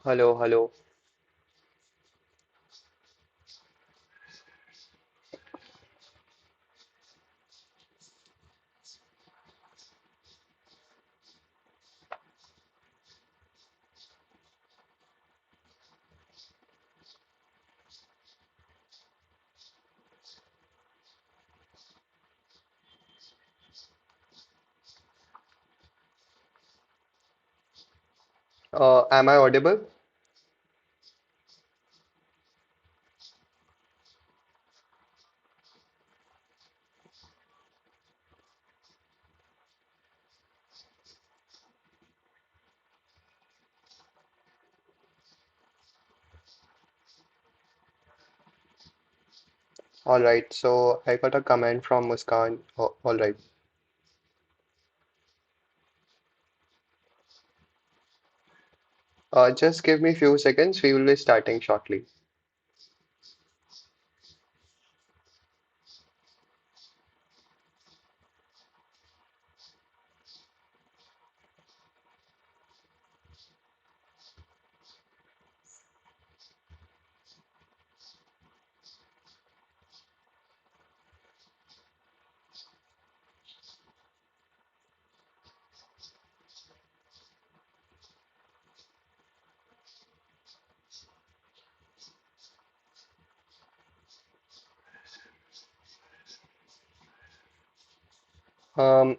Hello, hello. Am I audible? All right, so I got a comment from Muskan. Oh, all right. Just give me few seconds. We will be starting shortly.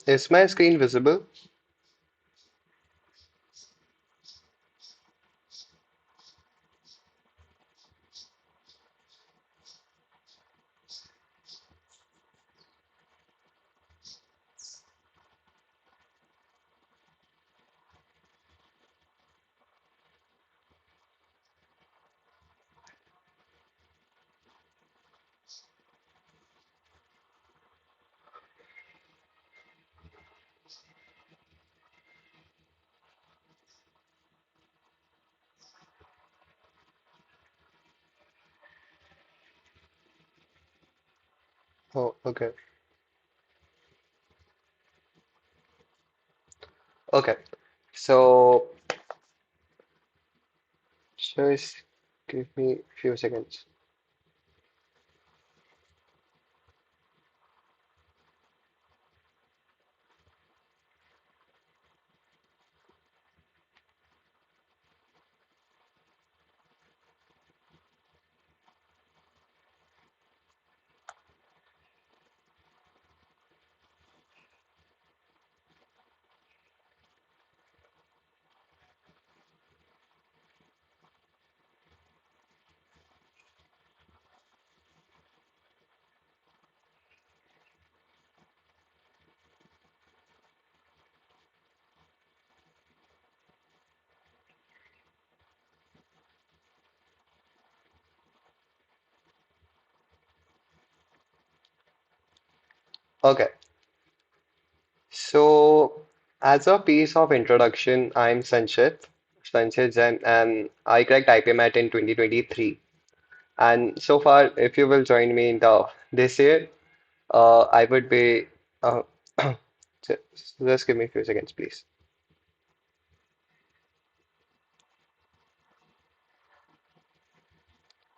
Is my screen visible? Oh, okay. Okay. So just give me few seconds. Okay. So as a piece of introduction, I'm Sanchit Jain, and I cracked IPMAT in 2023. And so far, if you will join me in the this year, I would be uh, just give me a few seconds, please.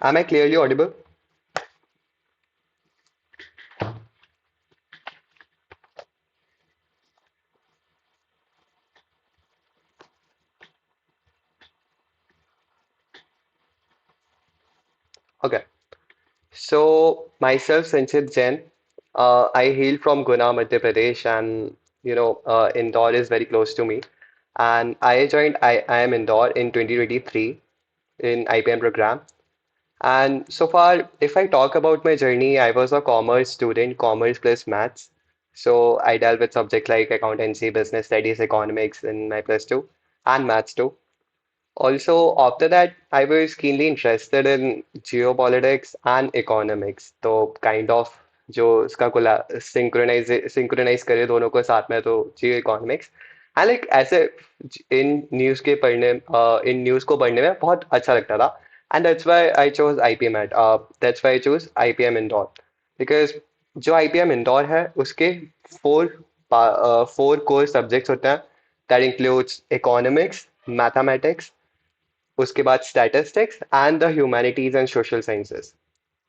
Am I clearly audible? Okay. So myself, Sanchit Jain, I hail from Guna, Madhya Pradesh, and Indore is very close to me. And I joined IIM Indore in 2023 in IPM program. And so far, if I talk about my journey, I was a commerce student, commerce plus maths. So I dealt with subjects like accountancy, business studies, economics in my plus two, and maths too. Also, after that, I was keenly interested in geopolitics and economics. तो kind of जो इसका Cola synchronize करे दोनों को साथ में तो जियो economics and like ऐसे इन न्यूज़ के पढ़ने इन न्यूज़ को पढ़ने में बहुत अच्छा लगता था and that's why I chose IPMAT. That's why I chose IPM Indore because जो आईपीएम इंदौर है उसके फोर फोर कोर सब्जेक्ट्स होते हैं, दैट इंक्लूड्स इकोनॉमिक्स, मैथमेटिक्स, उसके बाद statistics and the humanities and social sciences.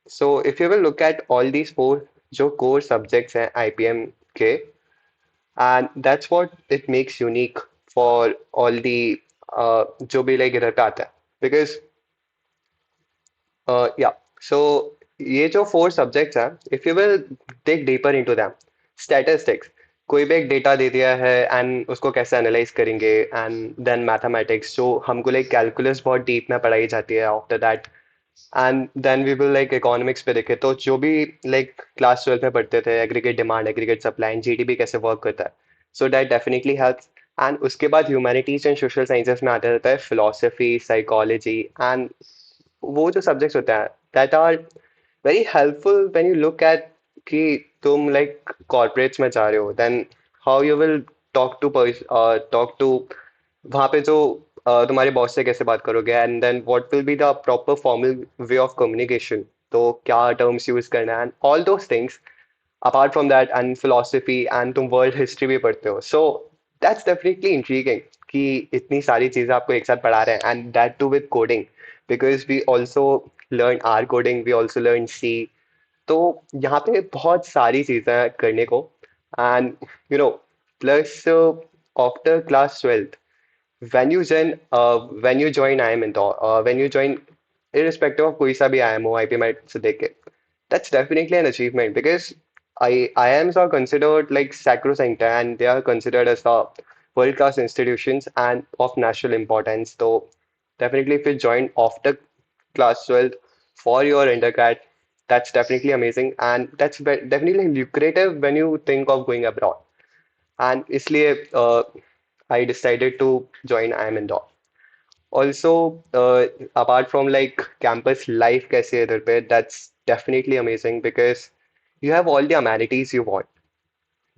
So if you will look at all these four जो core subjects हैं IPM के, and that's what it makes unique for all the जो भी like इधर पे आता है, बिकॉज या सो ये जो फोर सब्जेक्ट्स हैं, if you will take deeper into them, statistics, कोई भी एक डेटा दे दिया है एंड उसको कैसे एनालाइज करेंगे, एंड देन मैथमेटिक्स जो हमको लाइक कैलकुलस बहुत डीप में पढ़ाई जाती है after that, and then we will like economics पे देखे तो जो भी लाइक क्लास 12 में पढ़ते थे, aggregate demand, aggregate supply and GDP कैसे वर्क करता है, सो दैट डेफिनेटली हेल्प्स. एंड उसके बाद ह्यूमैनिटीज एंड सोशल साइंसेस में आता रहता है फिलोसफी, साइकोलॉजी, एंड वो जो सब्जेक्ट्स होते हैं that are very helpful when you look at कि तुम लाइक कॉर्पोरेट्स में जा रहे हो, then how you will talk to वहाँ पे जो तुम्हारे बॉस से कैसे बात करोगे, and then what will be the proper formal way of communication, तो क्या टर्म्स यूज करना है and all those things. Apart from that and philosophy and तुम वर्ल्ड हिस्ट्री भी पढ़ते हो, सो दैट्स डेफिनेटली इंट्रीगिंग कि इतनी सारी चीजें आपको एक साथ पढ़ा रहे हैं, and that too with coding, because we also learn R coding, we also learn C. तो यहाँ पे बहुत सारी चीजें करने को, and you know plus after class 12, when you join IIM Indore, when you join, irrespective of कोई सा भी IIM हो IPMAT से देख के, that's definitely an achievement because IIMs are considered like sacrosanct and they are considered as the world class institutions and of national importance. So definitely if you join after class 12 for your undergrad, that's definitely amazing and that's definitely lucrative when you think of going abroad. And इसलिए I decided to join IIM Indore. Also, apart from like campus life कैसे है इधर पे, that's definitely amazing because you have all the amenities you want.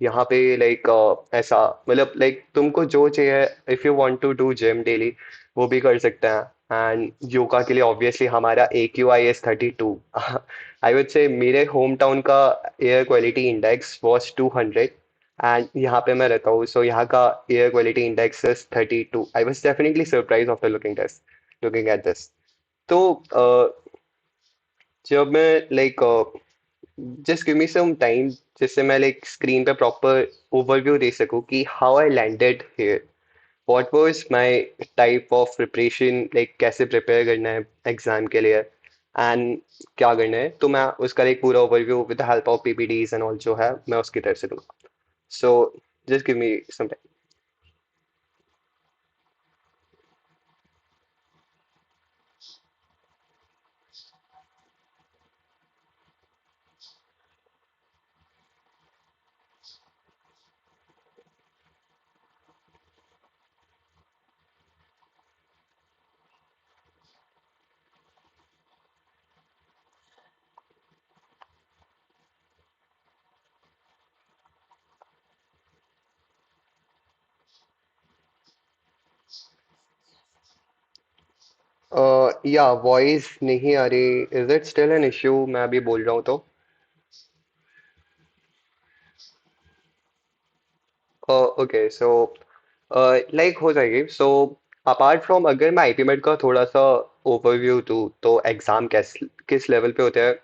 यहाँ पे like ऐसा मतलब like तुमको जो चाहिए, if you want to do gym daily वो भी कर सकते हैं. एंड योगा के लिए ऑब्वियसली हमारा AQI is 32. I would say मेरे होम टाउन का air quality index was 200 and यहाँ पे मैं रहता हूँ, सो यहाँ का air quality index is 32. I was definitely surprise after looking at this. तो जब मैं like just give me some time जिससे मैं लाइक स्क्रीन पे प्रॉपर ओवरव्यू दे सकूं कि how I landed here, what was my type of preparation, like कैसे प्रिपेयर करना है एग्जाम के लिए एंड क्या करना है, तो मैं उसका एक पूरा overview with the help of PPDs and all जो है मैं उसकी तरफ से दूंगा. So just give me some time. या वॉइस नहीं आ रही, is it still an issue मैं अभी बोल रहा हूँ तो? ओके सो लाइक हो जाएगी. सो अपार्ट फ्रॉम अगर मैं आईपीमेट का थोड़ा सा ओवरव्यू दूँ तो एग्जाम किस लेवल पे होते हैं.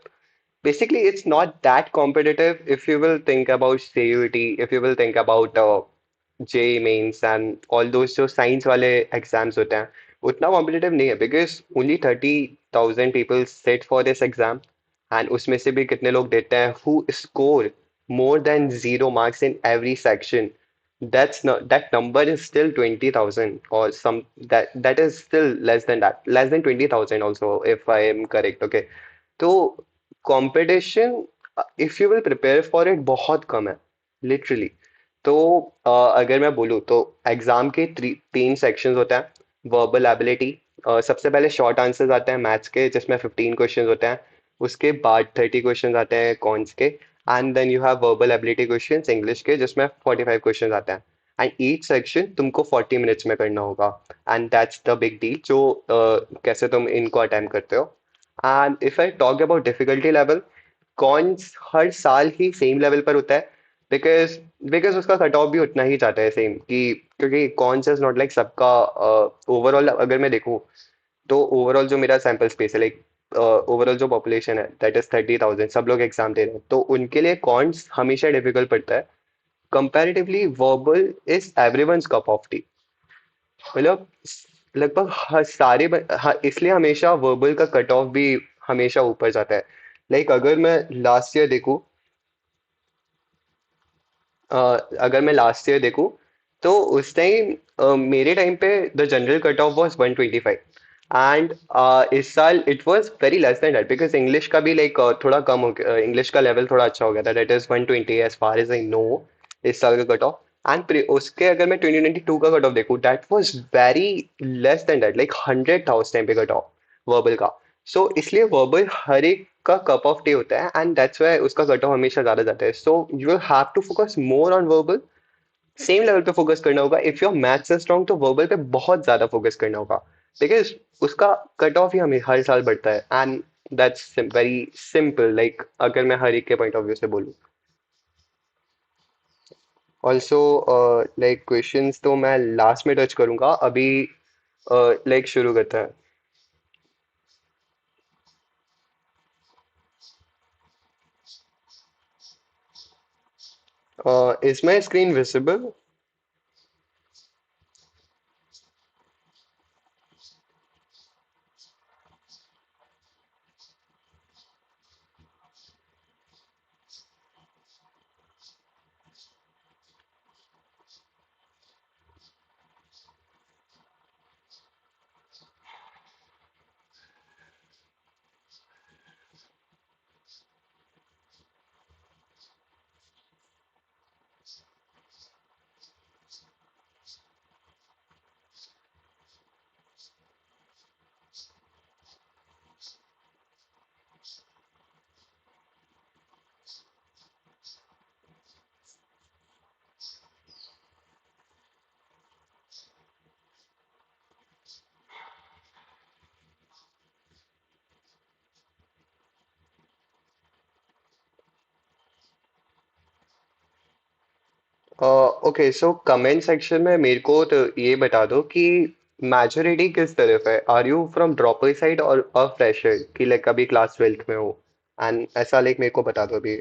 Basically, it's not that competitive if you will think about CUET, if you will think about JEE mains and all those जो साइंस वाले एग्जाम्स होते हैं, उतना कॉम्पिटिटिव नहीं है because only 30,000 people set for this exam and उसमें से भी कितने लोग देते हैं who score more than 0 marks in every section. That's not, that number is still 20,000 or some, that is still less than that, less than 20,000 also if I am correct. Okay, तो competition if you will prepare for it बहुत कम है literally. तो अगर मैं बोलूँ तो exam के तीन सेक्शंस होते हैं. वर्बल एबिलिटी, सबसे पहले शॉर्ट आंसर्स आते हैं मैथ्स के जिसमें 15 क्वेश्चंस होते हैं. उसके बाद 30 क्वेश्चंस आते हैं कॉन्स के, and then you have verbal ability questions English के जिसमें 45 क्वेश्चंस आते हैं. एंड ईच सेक्शन तुमको 40 मिनट्स में करना होगा. And that's the big deal जो कैसे तुम इनको अटेम्प्ट करते हो. And if I talk about difficulty level, कॉन्स हर साल ही सेम लेवल पर होता है, बिकॉज बिकॉज उसका कट ऑफ भी उतना ही जाता है सेम, कि क्योंकि कॉन्स इज नॉट लाइक सबका ओवरऑल अगर मैं देखूँ तो ओवरऑल जो मेरा सैंपल स्पेस है, लाइक ओवरऑल जो पॉपुलेशन है दैट इज 30,000, सब लोग एग्जाम दे रहे हैं, तो उनके लिए कॉन्स हमेशा डिफिकल्ट पड़ता है। Comparatively verbal is everyone's cup of T, मतलब लगभग इसलिए हमेशा वर्बल का कट ऑफ भी हमेशा ऊपर जाता है। लाइक अगर मैं लास्ट ईयर देखूं, अ, अगर मैं लास्ट ईयर देखूं तो उस टाइम मेरे टाइम पे the general cut off was 125, and इस साल it was very less than that, because English का भी लाइक थोड़ा कम हो गया, इंग्लिश का लेवल थोड़ा अच्छा हो गया था, that is 120 as far as I know इस साल का कट ऑफ। एंड उसके अगर मैं 2022 का कट ऑफ देखूं that was very less than that, like 100 था उस टाइम पे कट ऑफ वर्बल का। सो इसलिए वर्बल हर एक का कप ऑफ टी होता है, एंड दैट्स व्हाई उसका कट ऑफ हमेशा ज्यादा जाता है। So you will have to focus more on verbal, same level पे फोकस करना होगा। If your maths is strong तो वर्बल पे बहुत ज्यादा फोकस करना होगा, बिकॉज उसका कट ऑफ ही हमें हर साल बढ़ता है, and that's very simple, like अगर मैं हर एक के पॉइंट ऑफ व्यू से बोलूँ। ऑल्सो लाइक क्वेश्चंस तो मैं लास्ट में टच करूंगा अभी, लाइक शुरू करते हैं। Is my screen visible? Okay, so comment section में मेरे को तो ये बता दो कि मैच्योरिटी किस तरफ है, are you from dropper side और अ फ्रेशर, कि लाइक अभी क्लास 12th में हो, एंड ऐसा लाइक मेरे को बता दो अभी।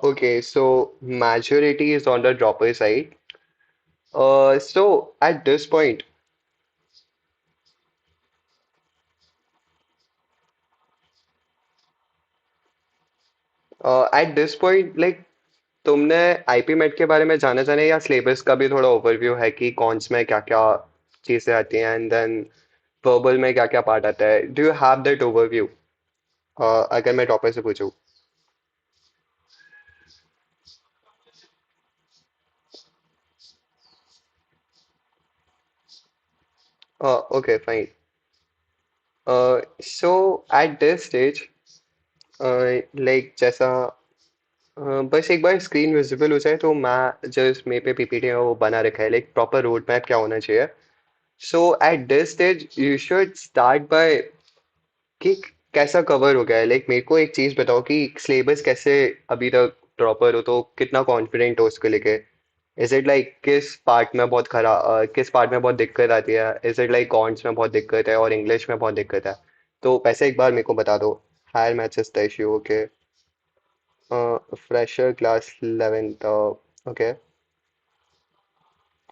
Okay, so majority is on the dropper side. So at this point, like तुमने आईपीमेट के बारे में जाना जाने, या सिलेबस का भी थोड़ा ओवरव्यू है कि कॉन्स में क्या क्या चीजें आती हैं, एंड देन वर्बल में क्या क्या पार्ट आता है, do you have that overview? अगर मैं टॉपर से पूछूं। Okay fine. So at this stage, like जैसा बस एक बार स्क्रीन विजिबल हो जाए तो मैं जस्ट मेरे पे पीपीटी में वो बना रखा है, लाइक प्रॉपर रोड मैप क्या होना चाहिए। So at this stage you should start by कि कैसा कवर हो गया है, लाइक मेरे को एक चीज बताओ कि सिलेबस कैसे अभी तक प्रॉपर हो, तो कितना कॉन्फिडेंट हो उसको लेके। इज इट लाइक किस पार्ट में बहुत दिक्कत आती है, इज इट लाइक कॉन्ट्स में बहुत दिक्कत है और इंग्लिश में बहुत दिक्कत है, तो वैसे एक बार मेरे को बता दो। Higher maths is the issue, okay. Fresher class 11th, okay.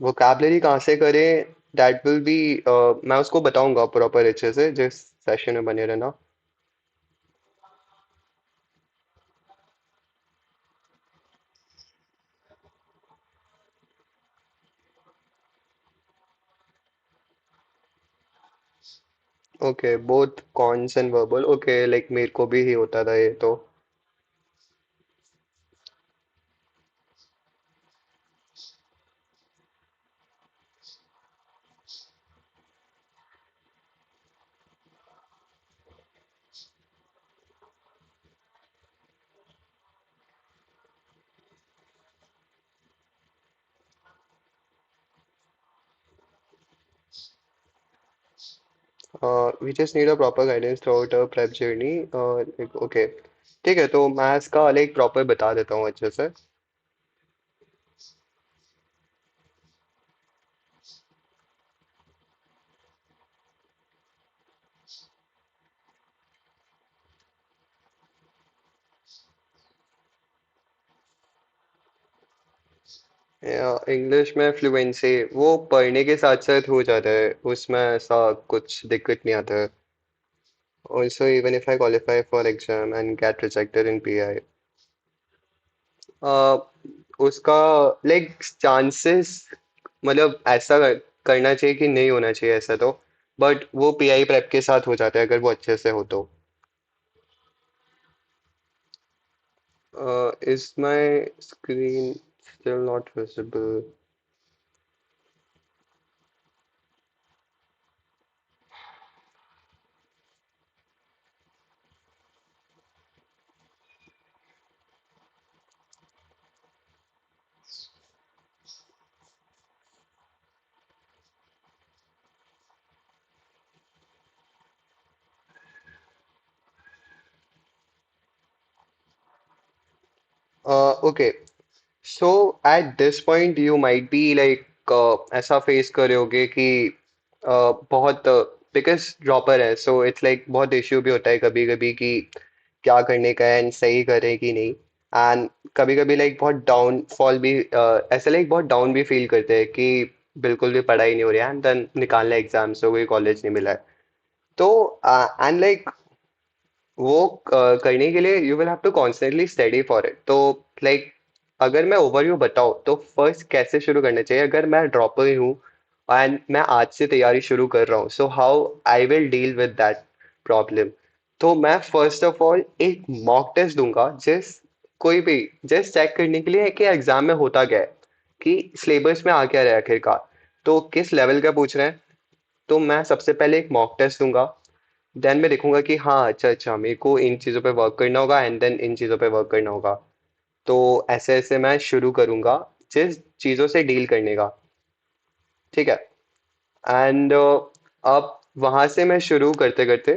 Vocabulary कहाँ से करें, दैट विल बी, मैं उसको बताऊंगा प्रॉपर अच्छे से जिस सेशन में बने रहना। Okay, both quants and verbal, okay, like मेरे को भी ही होता था ये तो। We just need a proper guidance throughout a prep journey. Okay, ठीक है, तो मैं इसका लाइक प्रॉपर बता देता हूँ अच्छे से। इंग्लिश में फ्लुएंसी वो पढ़ने के साथ साथ हो जाता है, उसमें ऐसा कुछ दिक्कत नहीं आता है। Also, even if I qualify for exam and get rejected in PI, उसका लाइक चांसेस, मतलब ऐसा करना चाहिए कि नहीं होना चाहिए ऐसा तो, बट वो पीआई प्रेप के साथ हो जाता है अगर वो अच्छे से हो तो। Is my screen still not visible? Okay, so at this point you might be like ऐसा फेस कर रहे होगे कि बहुत, बिकॉज ड्रॉपर है, सो इट्स लाइक बहुत इश्यू भी होता है कभी कभी कि क्या करने का है एंड सही करें कि नहीं। एंड कभी कभी लाइक बहुत डाउनफॉल भी, ऐसे लाइक बहुत डाउन भी फील करते हैं कि बिल्कुल भी पढ़ाई नहीं हो रही है, एंड देन निकालना एग्जाम से कोई कॉलेज नहीं मिला है। तो एंड लाइक वो करने के लिए you will have to constantly study for it. तो लाइक अगर मैं ओवरव्यू बताऊं तो फर्स्ट कैसे शुरू करना चाहिए, अगर मैं ड्रॉपर ही हूँ एंड मैं आज से तैयारी शुरू कर रहा हूँ, so how I will deal with that problem. तो मैं फर्स्ट ऑफ ऑल एक मॉक टेस्ट दूंगा, जिस कोई भी जस्ट चेक करने के लिए कि एग्जाम में होता क्या है, कि सिलेबस में आ क्या रहा है आखिरकार, तो किस लेवल का पूछ रहे हैं। तो मैं सबसे पहले एक मॉक टेस्ट दूंगा, देन मैं देखूंगा कि हाँ अच्छा अच्छा मेरे को इन चीज़ों पे वर्क करना होगा एंड देन इन चीज़ों पे वर्क करना होगा। तो ऐसे ऐसे मैं शुरू करूंगा जिस चीज़ों से डील करने का, ठीक है। एंड अब वहां से मैं शुरू करते करते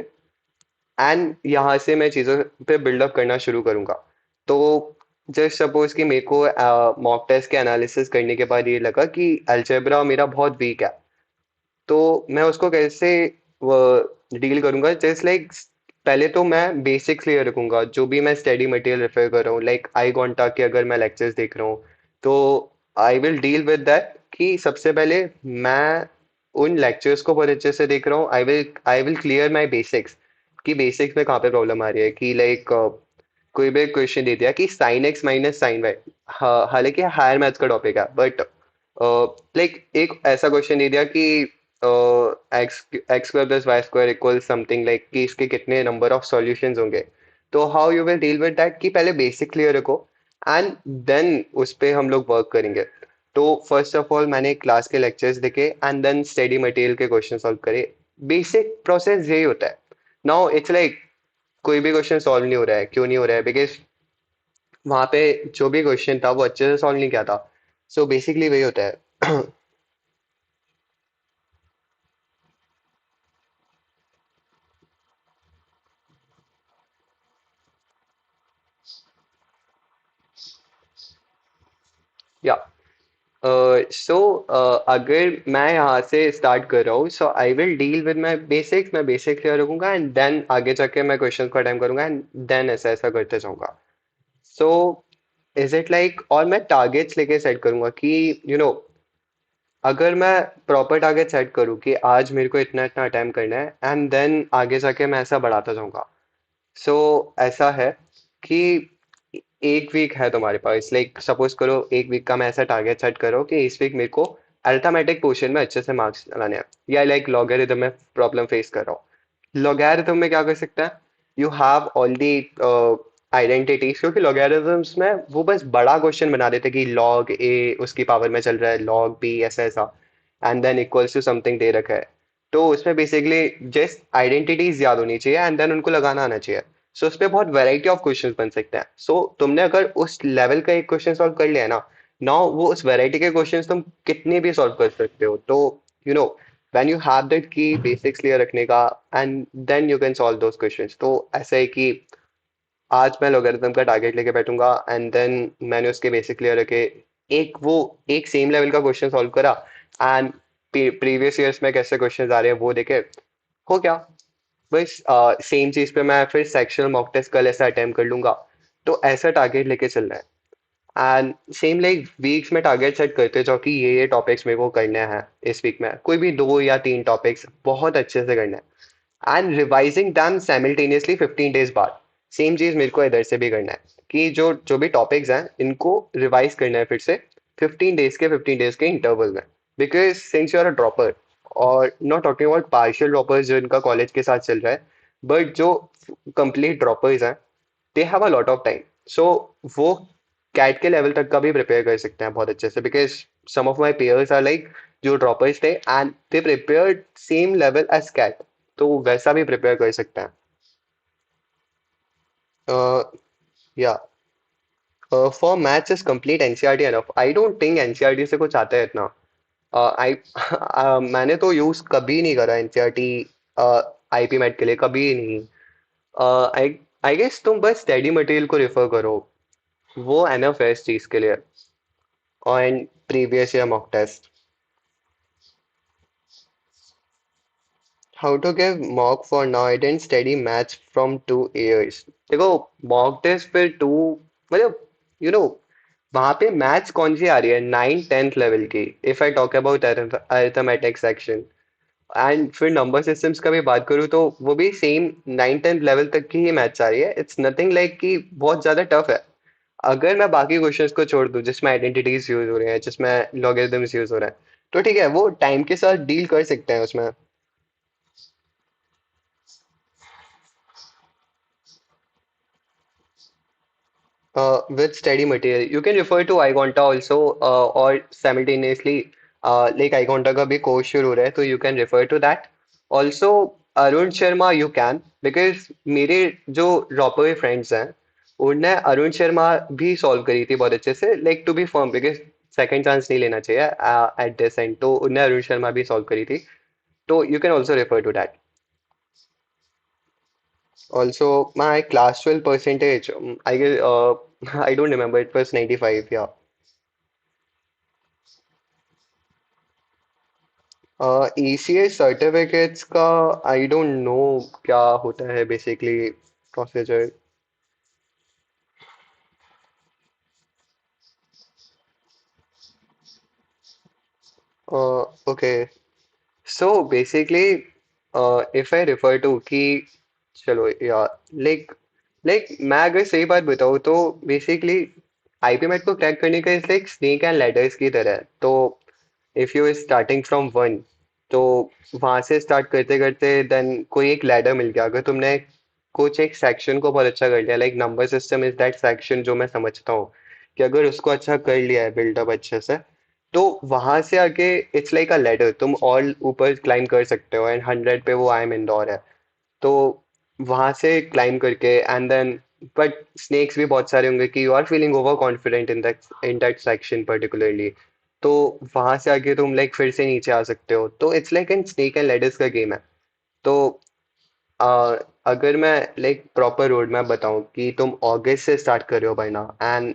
एंड यहाँ से मैं चीज़ों पे बिल्डअप करना शुरू करूंगा। तो जस्ट सपोज कि मेरे को मॉक टेस्ट के एनालिसिस करने के बाद ये लगा कि अलजेब्रा मेरा बहुत वीक है, तो मैं उसको कैसे डील करूंगा, जस्ट लाइक पहले तो मैं बेसिक्स क्लियर रखूंगा, जो भी मैं स्टडी मटेरियल रेफर कर रहा हूँ, लाइक आई कॉन्टा के अगर मैं लेक्चर्स देख रहा हूँ, तो आई विल डील विद दैट कि सबसे पहले मैं उन लेक्चर्स को बहुत अच्छे से देख रहा हूँ। I will clear my basics, कि बेसिक्स में कहाँ पे प्रॉब्लम आ रही है, कि लाइक कोई भी क्वेश्चन दे दिया कि sine x minus sine y, हालांकि हायर मैथ्स का टॉपिक है, बट लाइक एक ऐसा क्वेश्चन दे दिया कि x x square plus y square equal something, like कि इसके कितने नंबर ऑफ सॉल्यूशंस होंगे। तो how you will deal with that, कि पहले बेसिक क्लियर रखो एंड देन उस पे हम लोग वर्क करेंगे। तो फर्स्ट ऑफ ऑल मैंने क्लास के लेक्चर्स देखे एंड देन स्टडी मटेरियल के क्वेश्चन सॉल्व करे। बेसिक प्रोसेस यही होता है। नाउ इट्स लाइक कोई भी क्वेश्चन सॉल्व नहीं हो रहा है, क्यों नहीं हो रहा है, बिकॉज वहां पे जो भी क्वेश्चन था वो अच्छे से सॉल्व नहीं किया था। सो बेसिकली वही होता है। या सो अगर मैं यहाँ से स्टार्ट कर रहा हूँ, so I will deal with my basics, मैं बेसिक क्लियर रखूंगा एंड देन आगे जाके मैं क्वेश्चन को अटेम्प्ट करूंगा एंड देन ऐसा ऐसा करते जाऊंगा। सो इज इट लाइक, और मैं टारगेट्स लेके सेट करूंगा कि यू you नो अगर मैं प्रॉपर टारगेट सेट करूँ कि आज मेरे को इतना इतना अटेम्प्ट करना है एंड देन आगे जाके मैं ऐसा बढ़ाता जाऊंगा। सो ऐसा है कि एक वीक है तुम्हारे पास, लाइक सपोज करो एक वीक का मैं ऐसा टारगेट सेट करो कि इस वीक मेरे को अरिथमेटिक पोर्शन में अच्छे से मार्क्स लाने हैं, या लाइक लॉगरिथम में प्रॉब्लम फेस कर रहा हूँ। लॉगरिथम में क्या कर सकते हैं, you have all the identities, क्योंकि लॉगरिथम्स में वो बस बड़ा क्वेश्चन बना देते कि लॉग ए उसकी पावर में चल रहा है, लॉग बी ऐसा ऐसा, and then equals to something दे रखा है। तो उसमें बेसिकली जस्ट आइडेंटिटीज याद होनी चाहिए एंड देन उनको लगाना आना चाहिए। सो उस पर बहुत वैरायटी ऑफ क्वेश्चंस बन सकते हैं। सो तुमने अगर उस लेवल का एक क्वेश्चन सॉल्व कर लिया है ना, नाउ वो उस वैरायटी के क्वेश्चंस तुम कितने भी सॉल्व कर सकते हो। तो you know when you have that key basics clear रखने का, and then you can solve those questions। तो ऐसा है कि आज मैं लोगरिथम का टारगेट लेके बैठूंगा एंड देन मैंने उसके बेसिक क्लियर रखे, एक वो एक सेम लेवल का क्वेश्चन सॉल्व करा, एंड प्रीवियस ईयर्स में कैसे क्वेश्चन आ रहे हैं वो देखे, हो गया। बस सेम चीज पे मैं फिर सेक्शनल मॉक टेस्ट कल ऐसा अटेम्प्ट कर लूंगा। तो ऐसा टारगेट लेके चल रहा है। एंड सेम लाइक वीक्स में टारगेट सेट करते जाओ कि ये टॉपिक्स मेरे को करने हैं, इस वीक में कोई भी 2 या 3 टॉपिक्स बहुत अच्छे से करना है, and revising them simultaneously 15 days बाद। सेम चीज मेरे को इधर से भी करना है कि जो जो भी टॉपिक्स हैं इनको रिवाइज करना है फिर से 15 डेज के इंटरवल में। Because since you are a dropper, और not talking about partial droppers जो इनका कॉलेज के साथ चल रहा है, बट जो कंप्लीट ड्रॉपर्स हैं, they have a lot of time. So वो कैट के लेवल तक का भी प्रिपेयर कर सकते हैं बहुत अच्छे से, because some of my peers are like जो ड्रॉपर्स थे and they prepared same level as CAT. तो वैसा भी प्रिपेयर कर सकते हैं। या for maths is complete NCERT enough, I don't think NCERT से कुछ आता है इतना। आई मैंने तो यूज कभी नहीं करा एनसीईआरटी आईपी मैट के लिए, कभी नहीं। आई आई गेस तुम बस स्टडी मटेरियल को रेफर करो, वो एनफ है इस चीज के लिए, और previous year mock test. How to give mock for now, I didn't study maths from 2 years। देखो मॉक टेस्ट फिर टू, मतलब यू नो वहां पे मैथ्स कौन सी आ रही है, 9th 10th लेवल की, if I talk about arithmetic section. And फिर नंबर सिस्टम्स का भी बात करूँ तो वो भी सेम 9th 10th लेवल तक की ही मैथ्स आ रही है। इट्स नथिंग लाइक कि बहुत ज्यादा टफ है। अगर मैं बाकी क्वेश्चंस को छोड़ दूं जिसमें आइडेंटिटीज यूज हो रहे हैं, जिसमें लॉगरिदम्स यूज हो रहे हैं, तो ठीक है वो टाइम के साथ डील कर सकते हैं उसमें। With study material you can refer to iQuanta also, or simultaneously like iQuanta का भी कोर्स शुरू हो रहा है, तो you can refer to that also। Arun Sharma you can, because मेरे जो रॉपर फ्रेंड्स हैं उनने अरुण शर्मा भी सॉल्व करी थी बहुत अच्छे से, like to be firm, because second chance नहीं लेना चाहिए एट दिस एंड, तो उनने अरुण शर्मा भी सॉल्व करी थी। तो you can also refer to that also। My class 12 percentage, I guess, I don't remember, it was 95, yeah। ECA certificates का आई डोंट नो क्या होता है basically procedure. Okay, so basically if I refer to कि चलो यार, like like मैं अगर सही बात बताऊँ तो बेसिकली आईपीमेट को क्रैक करने का is like snake and ladders की तरह है। तो if you starting from one, तो वहां से स्टार्ट करते करते देन कोई एक लैडर मिल गया, अगर तुमने कुछ एक सेक्शन को बहुत अच्छा कर लिया, like number system is that section जो मैं समझता हूँ कि अगर उसको अच्छा कर लिया है बिल्डअप अच्छे से, तो वहां से आगे इट्स लाइक अ लैडर, तुम और ऊपर क्लाइम कर सकते हो। एंड 100 पे वो आई एम इंदौर है, तो वहां से क्लाइम करके एंड देन, बट स्नेक्स भी बहुत सारे होंगे कि you are feeling over confident in that section particularly, तो वहां से आगे तुम लाइक फिर से नीचे आ सकते हो। तो it's like an snake and ladders का गेम है। तो आ, अगर मैं लाइक प्रॉपर रोड मैप बताऊं कि तुम अगस्त से स्टार्ट कर रहे हो भाई ना, एंड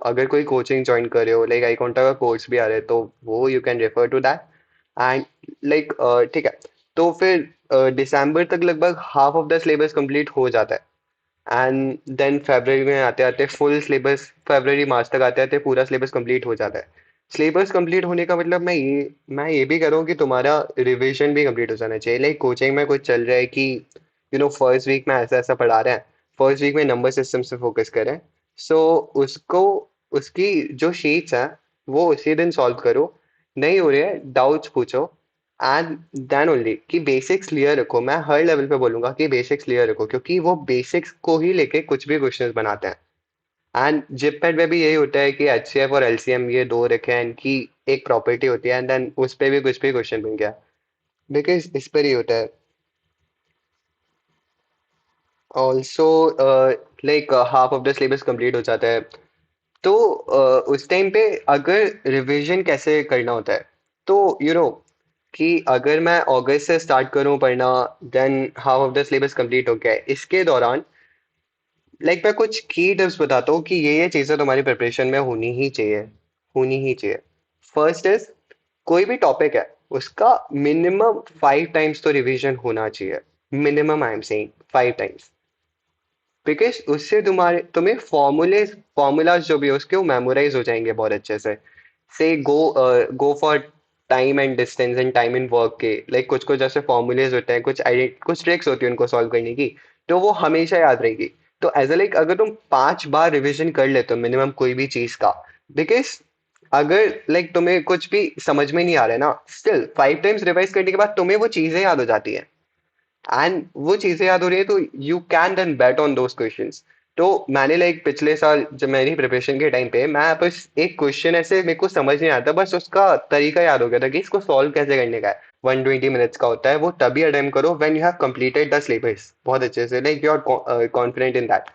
अगर कोई कोचिंग ज्वाइन कर रहे हो, लाइक आई का कोर्स भी आ रहा है, तो वो you can refer to that. And like ठीक है, तो फिर दिसंबर तक लगभग half of the syllabus complete हो जाता है। एंड देन फरवरी में आते आते फुल सिलेबस, फरवरी मार्च तक आते आते पूरा सिलेबस कंप्लीट हो जाता है। सिलेबस कंप्लीट होने का मतलब मैं ये भी कह रहा हूँ कि तुम्हारा रिवीजन भी कंप्लीट हो जाना चाहिए। लाइक कोचिंग में कुछ चल रहा है कि फर्स्ट वीक में ऐसा ऐसा पढ़ा रहे हैं, फर्स्ट वीक में नंबर सिस्टम से फोकस करें। सो उसको, उसकी जो शीट्स हैं वो उसी दिन सॉल्व करो, नहीं हो रही है डाउट्स पूछो, एंड देन ओनली कि बेसिक्स क्लियर रखो। मैं हर लेवल पे बोलूंगा कि बेसिक्स क्लियर रखो, क्योंकि वो बेसिक्स को ही लेके कुछ भी क्वेश्चंस बनाते हैं। एंड जिपमेट में भी यही होता है कि एचसीएफ और एलसीएम ये दो रखे हैं, इनकी एक प्रॉपर्टी होती है, एंड देन उस पे भी कुछ भी क्वेश्चन बन गया, बिकॉज इस पर ही होता है। Also like half of the syllabus complete हो जाता है। तो उस टाइम पे अगर रिवीजन कैसे करना होता है, तो कि अगर मैं अगस्त से स्टार्ट करूं पढ़ना, than half of the syllabus complete हो गया है, इसके दौरान मैं कुछ की टिप्स बताता हूँ कि ये चीजें तुम्हारी प्रिपरेशन में होनी ही चाहिए। फर्स्ट इज, कोई भी टॉपिक है उसका मिनिमम 5 टाइम्स तो रिवीजन होना चाहिए। Minimum I am saying 5 times, because उससे तुम्हें फॉर्मूलाज जो भी है उसके वो मेमोराइज हो जाएंगे बहुत अच्छे से go for time and distance and time in work के, कुछ कुछ जैसे फॉर्मूलेज होते हैं, कुछ ट्रिक्स होती है उनको सॉल्व करने की, तो वो हमेशा याद रहेगी। तो एज अगर तुम 5 बार रिवीजन कर लेते हो मिनिमम कोई भी चीज का, बिकॉज अगर तुम्हें कुछ भी समझ में नहीं आ रहा है ना, स्टिल 5 टाइम्स रिवाइज करने के बाद तुम्हें वो चीजें याद हो जाती है, एंड वो चीजें याद हो रही है, तो you can then bet on those questions. तो मैंने पिछले साल जब मेरी प्रिपरेशन के टाइम पे, मैं बस एक क्वेश्चन ऐसे मेरे को समझ नहीं आता, बस उसका तरीका याद हो गया था कि इसको सॉल्व कैसे करने का है। 120 मिनट्स का होता है, वो तभी अटेम्प्ट करो when you have completed the syllabus बहुत अच्छे से, you are confident in that.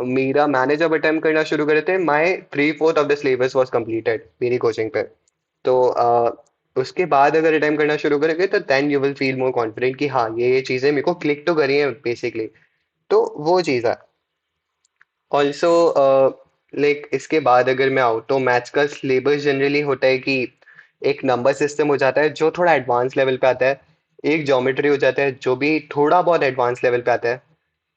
मेरा मैंने जब अटेम्प्ट करना शुरू करे थे, my 3/4 of the syllabus was completed मेरी कोचिंग पे। तो उसके बाद अगर अटेम्प्ट करना शुरू करोगे तो then you will feel more confident कि हाँ ये चीजें मेरे को क्लिक तो करी है बेसिकली। तो वो चीज़ है। ऑल्सो इसके बाद अगर मैं आऊँ तो मैथ्स का सिलेबस जनरली होता है कि एक नंबर सिस्टम हो जाता है जो थोड़ा एडवांस लेवल पे आता है, एक ज्योमेट्री हो जाता है जो भी थोड़ा बहुत एडवांस लेवल पे आता है,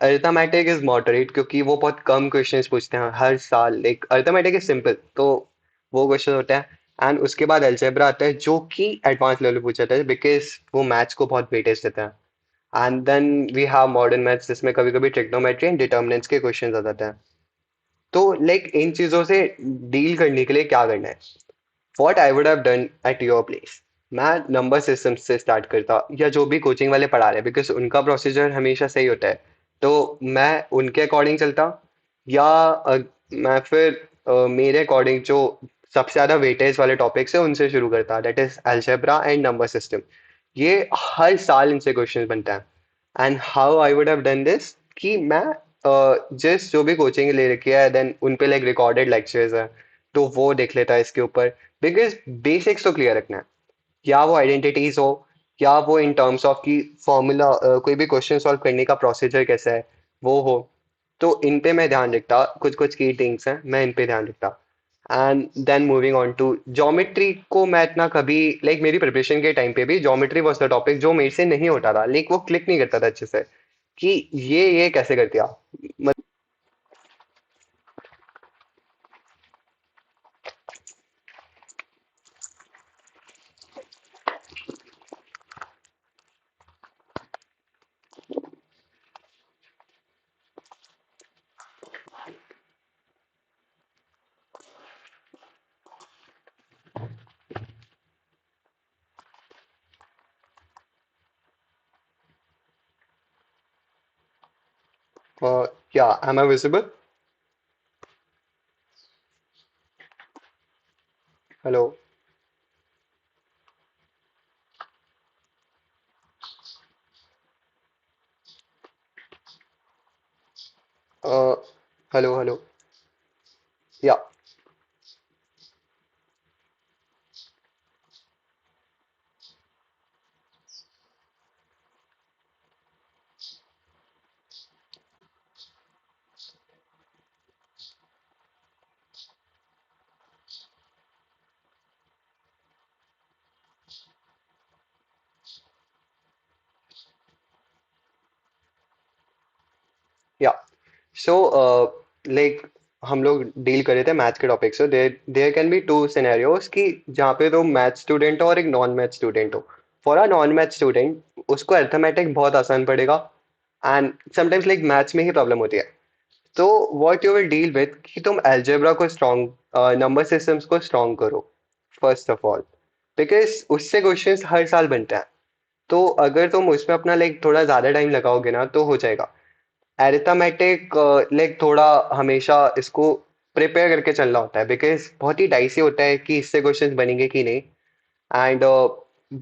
अरिथमेटिक इज मॉडरेट क्योंकि वो बहुत कम क्वेश्चंस पूछते हैं हर साल, अरिथमेटिक इज सिंपल, तो वो क्वेश्चन होता है। एंड उसके बाद अलजेब्रा आता है जो कि एडवांस लेवल पे पूछा जाता है, बिकॉज वो मैथ्स को बहुत वेटेज देता है। And then we have modern maths जिसमें कभी कभी ट्रिग्नोमेट्री एंड डिटर्मिनेंट्स के क्वेश्चन आ जाते हैं। तो इन चीजों से डील करने के लिए क्या करना है, what I would have done at your place, मैं नंबर सिस्टम से स्टार्ट करता, या जो भी कोचिंग वाले पढ़ा रहे हैं, बिकॉज उनका प्रोसीजर हमेशा सही होता है, तो मैं उनके अकॉर्डिंग चलता। या मैं फिर मेरे अकॉर्डिंग जो सबसे ज्यादा वेटेज वाले टॉपिक्स है उनसे शुरू करता, that is algebra and number system. ये हर साल इनसे क्वेश्चन बनते हैं। And how I would have done this, कि मैं जिस जो भी कोचिंग ले रखी है, देन उन पे रिकॉर्डेड लेक्चर्स है, तो वो देख लेता है इसके ऊपर, बिकॉज बेसिक्स तो क्लियर रखना है। या वो आइडेंटिटीज हो, या वो इन टर्म्स ऑफ की फॉर्मूला, कोई भी क्वेश्चन सॉल्व करने का प्रोसीजर कैसा है वो हो, तो इन पे मैं ध्यान रखता, कुछ कुछ की थिंग्स हैं मैं इन पे ध्यान रखता। And then moving on to geometry को मैं इतना कभी, मेरी प्रिपरेशन के टाइम पे भी ज्योमेट्री वॉज द टॉपिक जो मेरे से नहीं होता था, वो क्लिक नहीं करता था अच्छे से कि ये कैसे कर दिया। क्या am I visible? Hello? Hello hello? Yeah yeah सो हम लोग डील कर रहे थे मैथ्स के टॉपिक से। There there can be two scenarios कि जहाँ पे तो मैथ स्टूडेंट हो और एक नॉन मैथ स्टूडेंट हो। For a non math student उसको अर्थमेटिक बहुत आसान पड़ेगा, एंड समटाइम्स मैथ्स में ही प्रॉब्लम होती है। तो what you will deal with कि तुम अलजेब्रा को स्ट्रॉन्ग, नंबर सिस्टम्स को स्ट्रॉन्ग करो फर्स्ट ऑफ ऑल। बिकॉज उससे क्वेश्चंस हर साल बनते हैं। तो अगर तुम उसमें अपना लाइक थोड़ा ज्यादा टाइम लगाओगे ना तो हो जाएगा। एरिथमेटिक लाइक थोड़ा हमेशा इसको प्रिपेयर करके चलना होता है, बिकॉज बहुत ही डाइसी होता है कि इससे क्वेश्चंस बनेंगे कि नहीं। एंड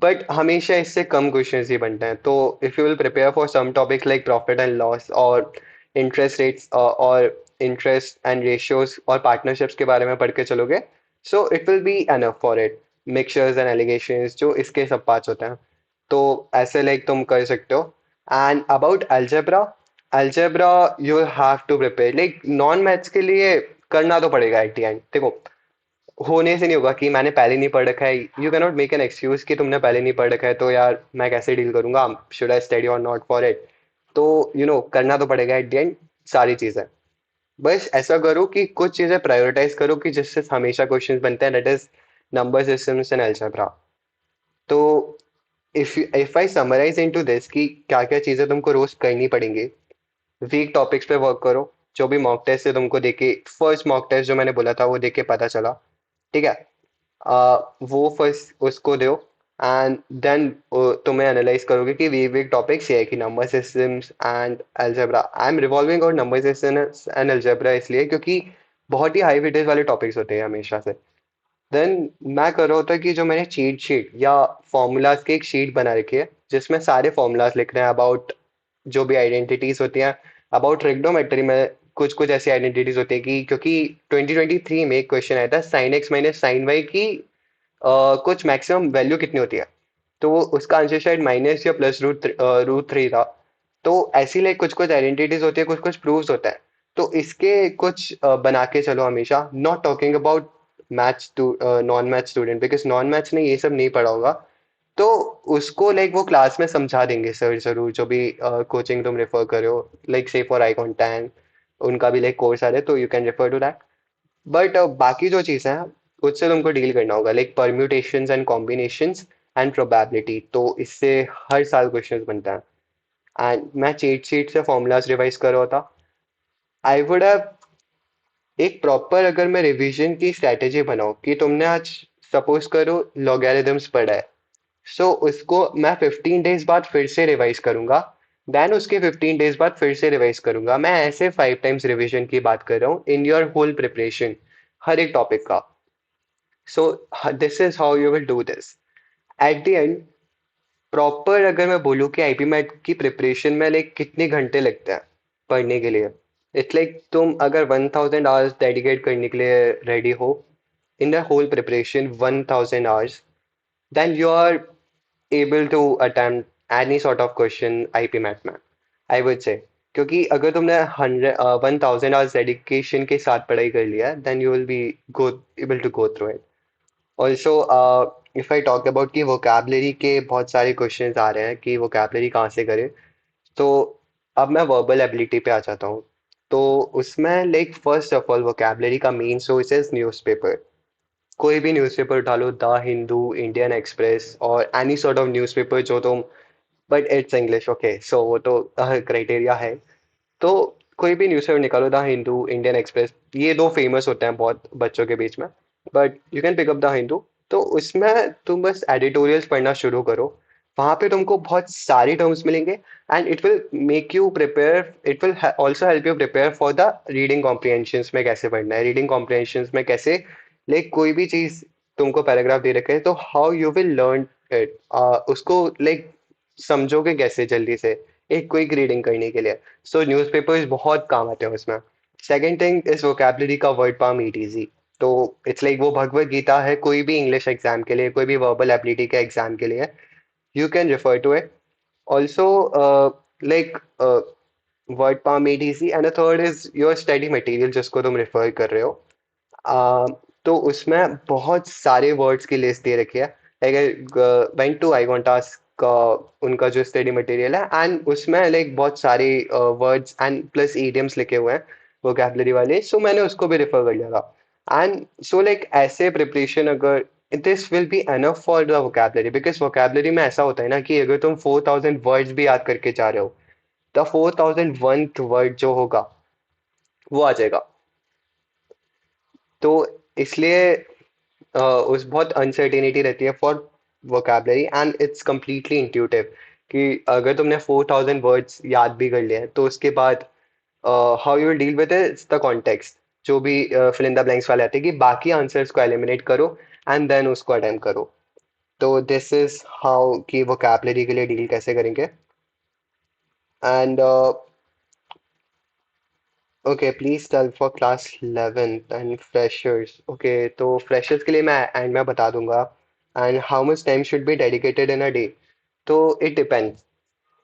बट हमेशा इससे कम क्वेश्चंस ही बनते हैं। तो if you will prepare for some topics like profit and loss और इंटरेस्ट रेट्स और इंटरेस्ट एंड रेशियोज और पार्टनरशिप्स के बारे में पढ़ के चलोगे, so it will be enough for it. Mixtures and alligations जो इसके सब पार्ट्स होते हैं, तो ऐसे लाइक तुम कर सकते हो। And about algebra, algebra you have to prepare like non maths के लिए करना तो पड़ेगा एट द एंड। देखो, होने से नहीं होगा कि मैंने पहले नहीं पढ़ रखा है। You can not make an excuse कि तुमने पहले नहीं पढ़ रखा है तो यार मैं कैसे डील करूंगा, शुड आई स्टडी और नॉट फॉर इट। तो करना तो पड़ेगा एट द एंड सारी चीजें। बस ऐसा करो कि कुछ चीजें प्रायोरिटाइज करो कि जिससे हमेशा क्वेश्चंस बनते हैं, that is number systems and algebra. तो if I summarize into this कि क्या क्या चीजें तुमको रोज करनी पड़ेंगी। वीक टॉपिक्स पे वर्क करो। जो भी मॉक टेस्ट है तुमको देके, फर्स्ट मॉक टेस्ट जो मैंने बोला था वो देके पता चला, ठीक है। वो फर्स्ट उसको दो। एंड देन तुम्हें एनालाइज करोगे कि वीक वीक टॉपिक्स ये है कि number systems and algebra. I am revolving और नंबर सिस्टम्स एंड अलजेब्रा इसलिए क्योंकि बहुत ही हाई वेटेज वाले टॉपिक्स होते हैं हमेशा से। देन मैं कर रहा होता कि जो मैंने चीट शीट या फॉर्मूलाज की एक शीट बना रखी है जिसमें सारे फॉर्मूलाज लिख रहे हैं अबाउट जो भी आइडेंटिटीज होती हैं। अबाउट ट्रिग्नोमेट्री में कुछ कुछ ऐसी आइडेंटिटीज होती है कि क्योंकि 2023 में एक क्वेश्चन आया था sine x minus sine y की कुछ मैक्सिमम वैल्यू कितनी होती है। तो वो उसका आंसर शायद माइनस या प्लस रूट थ्री था। तो ऐसी लाइक कुछ कुछ आइडेंटिटीज होती है, कुछ कुछ प्रूफ्स होता है। तो इसके कुछ बना के चलो हमेशा, not talking about maths to non math student, because non maths ने ये सब नहीं पढ़ा होगा। तो उसको लाइक वो क्लास में समझा देंगे सर जरूर, जो भी कोचिंग तुम रेफर कर रहे हो, लाइक से फॉर आई कॉन्टैक्ट उनका भी लाइक कोर्स आ रहा है तो you can refer to that. But बाकी जो चीज़ें हैं उससे तुमको डील करना होगा, like permutations and combinations and probability. तो इससे हर साल क्वेश्चंस बनता है। एंड मैं चीट शीट से फॉर्मूलाज रिवाइज कर रहा था। आई वुड हैव एक प्रॉपर, अगर मैं रिवीजन की स्ट्रैटेजी बनाऊं कि तुमने आज सपोज करो लॉगरिदम्स पढ़ा है, सो उसको मैं 15 डेज बाद फिर से रिवाइज करूंगा। देन उसके 15 डेज बाद फिर से रिवाइज करूंगा। मैं ऐसे 5 टाइम्स रिवीजन की बात कर रहा हूँ इन योर होल प्रिपरेशन, हर एक टॉपिक का। So this is how you will do this eight the and. Proper अगर मैं बोलूँ कि आईपीमैट की प्रिपरेशन में लाइक कितने घंटे लगते हैं पढ़ने के लिए, इट्स लाइक तुम अगर 1000 आवर्स डेडिकेट करने के लिए रेडी हो in the whole preparation, 1000 hours, then you are able to attempt any sort of question IPMAT में, I would say। क्योंकि अगर तुमने 1000 आवर्स डेडिकेशन के साथ पढ़ाई कर लिया then you will be go able to go through it। Also if I talk about कि वोकैबलरी के बहुत सारे क्वेश्चंस आ रहे हैं कि वोकैबलरी कहाँ से करें, तो अब मैं वर्बल एबिलिटी पे आ जाता हूँ। तो उसमें like first of all vocabulary का मेन सोर्स है न्यूज़पेपर। कोई भी न्यूज़पेपर उठा लो, द हिंदू, इंडियन एक्सप्रेस और एनी सॉर्ट ऑफ न्यूज़पेपर जो तुम, but it's English, okay so वो तो क्राइटेरिया है। तो कोई भी न्यूज़पेपर निकालो, द हिंदू, इंडियन एक्सप्रेस, ये दो फेमस होते हैं बहुत बच्चों के बीच में। But you can pick up the Hindu. तो उसमें तुम बस एडिटोरियल्स पढ़ना शुरू करो। वहां पे तुमको बहुत सारी टर्म्स मिलेंगे and it will make you prepare, it will also help you prepare for the reading comprehensions में कैसे पढ़ना है, रीडिंग कॉम्प्रिहेंशंस में कैसे, लाइक कोई भी चीज तुमको पैराग्राफ दे रखे है तो how you will learn it, उसको लाइक समझोगे कैसे जल्दी से एक क्विक रीडिंग करने के लिए। सो न्यूज़पेपर्स बहुत काम आते हैं उसमें। सेकेंड थिंग इज वोकैबलरी का वर्ड पाम ईटीजी। तो इट्स लाइक वो भगवत गीता है कोई भी इंग्लिश एग्जाम के लिए, कोई भी वर्बल एबिलिटी के एग्जाम के लिए, you can refer to it. Also like word power ईटीजी and third is your study material जिसको तुम रेफर कर रहे हो। आ, तो उसमें बहुत सारे वर्ड्स की लिस्ट दे रखी है। लाइक वेंट टू iQuanta का उनका जो स्टडी मटेरियल है एंड उसमें लाइक बहुत सारे वर्ड्स एंड प्लस इडियम्स लिखे हुए हैं वोकैबलरी वाले। सो मैंने उसको भी रेफर कर लिया था। एंड सो लाइक ऐसे प्रिपरेशन अगर, this will be enough for the vocabulary, because vocabulary में ऐसा होता है ना कि अगर तुम 4000 वर्ड्स भी याद करके जा रहे हो, द 4001 वर्ड जो होगा वो आ जाएगा। तो इसलिए उस बहुत अनसर्टेनिटी रहती है for vocabulary and it's completely intuitive कि अगर तुमने 4000 वर्ड्स याद भी कर लिए हैं तो उसके बाद how you will deal with its the context जो भी फिल इन द ब्लैंक्स वाले आते हैं कि बाकी आंसर्स को एलिमिनेट करो एंड देन उसको अटेम्प्ट करो. तो दिस इज हाउ कि vocabulary के लिए डील कैसे करेंगे. And okay please tell for class 11th and freshers. Okay तो फ्रेशर्स के लिए मैं एंड में बता दूंगा. And how much time should be dedicated in a day. तो इट डिपेंड्स.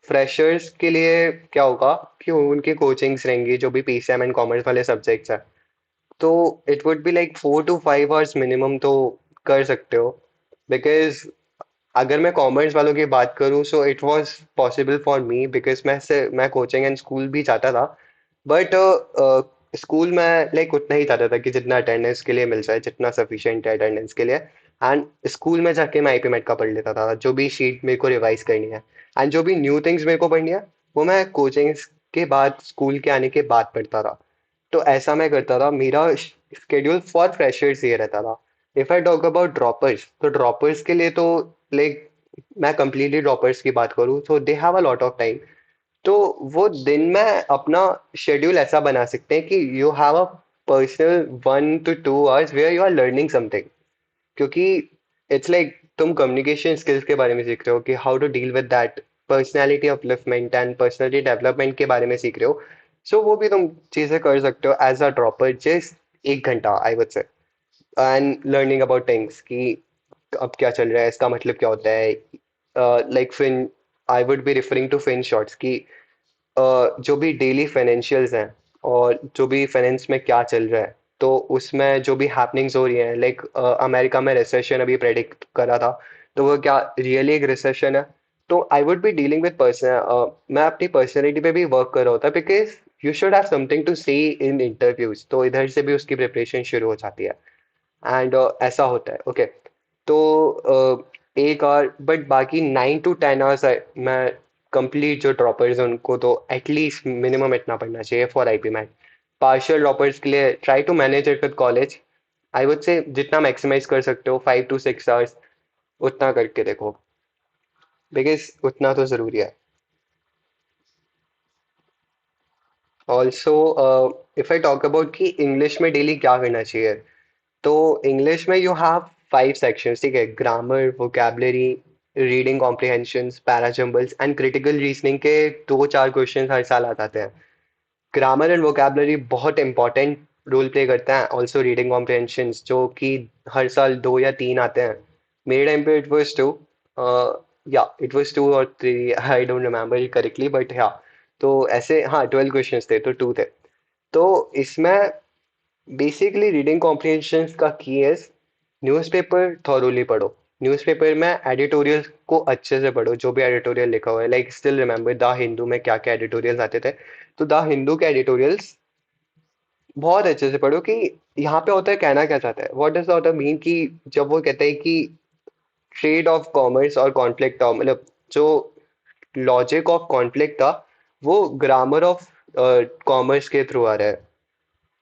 फ्रेशर्स के लिए क्या होगा कि उनकी कोचिंग्स रहेंगी जो भी पीसीएम एंड कॉमर्स वाले सब्जेक्ट्स हैं. तो it would be like 4 to 5 hours minimum तो कर सकते हो. बिकॉज अगर मैं कॉमर्स वालों की बात करूँ so it was possible for me because मैं कोचिंग एंड स्कूल भी जाता था. बट स्कूल में लाइक उतना ही जाता था कि जितना अटेंडेंस के लिए मिल जाए जितना सफिशिएंट है अटेंडेंस के लिए. एंड स्कूल में जाके मैं आईपीमेट का पढ़ लेता था जो भी शीट मेरे को रिवाइज करनी है एंड जो भी न्यू थिंग्स मेरे को पढ़नी है वो मैं कोचिंग के बाद स्कूल के आने के बाद पढ़ता था. तो ऐसा मैं करता था. मेरा स्केड्यूल फॉर फ्रेशर्स ये रहता था. If I talk about droppers तो ड्रॉपर्स के लिए तो लाइक मैं कंप्लीटली ड्रॉपर्स की बात करूँ तो दे have a lot of time. तो वो दिन में अपना शेड्यूल ऐसा बना सकते हैं कि you have a personal 1 to 2 hours where you are learning something. क्योंकि इट्स लाइक तुम कम्युनिकेशन स्किल्स के बारे में सीख रहे हो कि how to deal with that. Personality upliftment and personality development के बारे में सीख रहे हो. सो वो भी तुम चीजें कर सकते हो एज अ ड्रॉपर जस्ट 1 घंटा आई वुड से. एंड लर्निंग अबाउट थिंग्स कि अब क्या चल रहा है इसका मतलब क्या होता है. Like fin I would be referring to fin shorts की जो भी डेली फाइनेंशियल्स हैं और जो भी फाइनेंस में क्या चल रहा है तो उसमें जो भी हैपनिंग्स हो रही हैं लाइक अमेरिका में रिसेशन अभी प्रेडिक्ट करा था. तो वो क्या रियली एक रिसेशन है. तो I would be dealing with person. मैं अपनी पर्सनैलिटी पे भी वर्क कर रहा होता because you should have something to say in interviews. तो इधर से भी उसकी प्रिपरेशन शुरू हो जाती है. एंड ऐसा होता है. ओके तो 1 आवर बट बाकी 9 to 10 hours मैं कंप्लीट जो ड्रॉपर्स हैं उनको तो एटलीस्ट मिनिमम इतना पढ़ना चाहिए फॉर आईपीमैट. पार्शियल ड्रॉपर्स के लिए try to manage it with college. I would say जितना मैक्सिमाइज कर सकते हो 5 to 6 hours उतना करके देखो बिकॉज उतना तो ज़रूरी है. Also if I talk about कि इंग्लिश में डेली क्या करना चाहिए. तो इंग्लिश में यू हैव 5 sections. ठीक है. Grammar, vocabulary, reading comprehensions, parajumbles and critical reasoning के 2-4 क्वेश्चन हर साल आ जाते हैं. ग्रामर एंड वोकैबलरी बहुत इंपॉर्टेंट रोल प्ले करता है. ऑल्सो रीडिंग कॉम्प्रिहेंशंस जो कि हर साल 2 या 3 आते हैं. मेरे टाइम पे इट वाज 2. या it was 2 or 3. I don't remember it correctly but हाँ. तो ऐसे हाँ 12 क्वेश्चंस थे तो 2 थे. तो इसमें बेसिकली रीडिंग कॉम्प्रिहेंशन का की है न्यूज़पेपर थॉरोली पढ़ो. न्यूज़पेपर में एडिटोरियल को अच्छे से पढ़ो जो भी एडिटोरियल लिखा हुआ है. Like still remember the Hindu में क्या क्या एडिटोरियल्स आते थे. तो द हिंदू के एडिटोरियल्स बहुत अच्छे से पढ़ो कि यहाँ पे होता है कहना क्या चाहता है. What does the author mean कि जब वो कहते हैं कि ट्रेड ऑफ कॉमर्स और कॉन्फ्लिक्ट था मतलब जो लॉजिक ऑफ कॉन्फ्लिक्ट था वो ग्रामर ऑफ कॉमर्स के थ्रू आ रहा है.